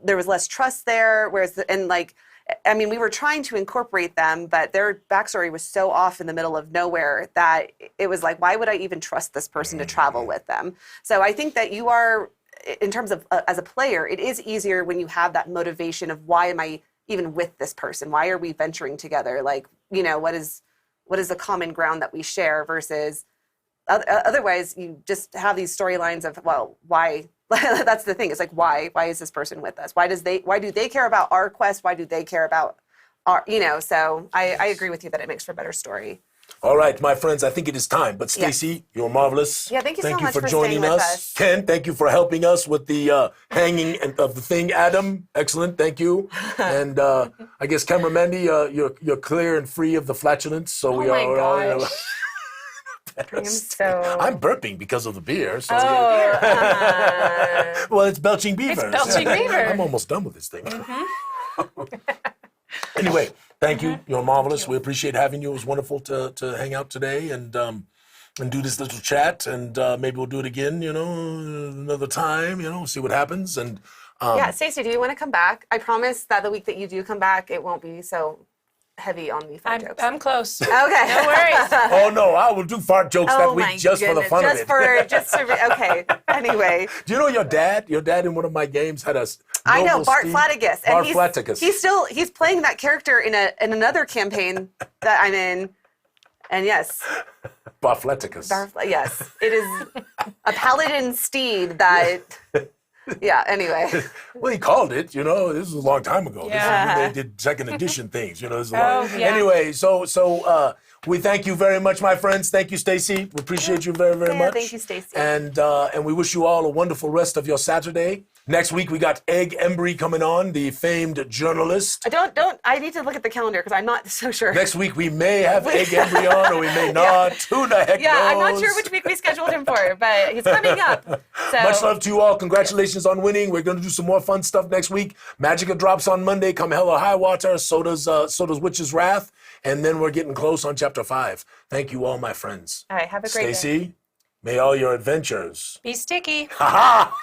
there was less trust there. We were trying to incorporate them, but their backstory was so off in the middle of nowhere that it was like, why would I even trust this person to travel with them? So I think that you are, in terms of as a player, it is easier when you have that motivation of, why am I even with this person? Why are we venturing together? Like, what is the common ground that we share versus otherwise you just have these storylines of, well, why? That's the thing. It's like, why is this person with us? Why do they care about our quest? Why do they care about our, so I agree with you that it makes for a better story. All right, my friends, I think it is time. But Stacy, you're marvelous. Yeah, thank you so much for for joining staying with us. Ken, thank you for helping us with the hanging of the thing. Adam, excellent, thank you. And I guess Camera Mandy, you're clear and free of the flatulence. So we are all. I'm burping because of the beer. So well, it's belching beaver. It's belching beaver. I'm almost done with this thing. Anyway, thank you. You're marvelous. We appreciate having you. It was wonderful to hang out today and do this little chat. And maybe we'll do it again, another time, see what happens. And Stacy, do you want to come back? I promise that the week that you do come back, it won't be so heavy on the fart jokes. I'm close. Okay. No worries. Oh no, I will do fart jokes that week just for the fun of it. Okay. Anyway. Do you know your dad? Your dad in one of my games had a. I know, Bart Flaticus. Bart Flaticus. He's playing that character in another campaign that I'm in. And yes. Bart Flaticus. Yes. It is a paladin steed that. Yeah, anyway. Well, he called it, this was a long time ago. Yeah. This is when they did second edition things, this is Anyway, so we thank you very much, my friends. Thank you, Stacy. We appreciate you very, very much. Thank you, Stacy. And we wish you all a wonderful rest of your Saturday. Next week, we got Egg Embry coming on, the famed journalist. I need to look at the calendar because I'm not so sure. Next week, we may have Egg Embry on or we may not. Who the heck knows? I'm not sure which week we scheduled him for, but he's coming up. So. Much love to you all. Congratulations on winning. We're going to do some more fun stuff next week. Magica drops on Monday. Come hell or high water. So does Witch's Wrath. And then we're getting close on Chapter 5. Thank you all, my friends. All right, have a great day. Stacy, may all your adventures Be sticky. Ha ha!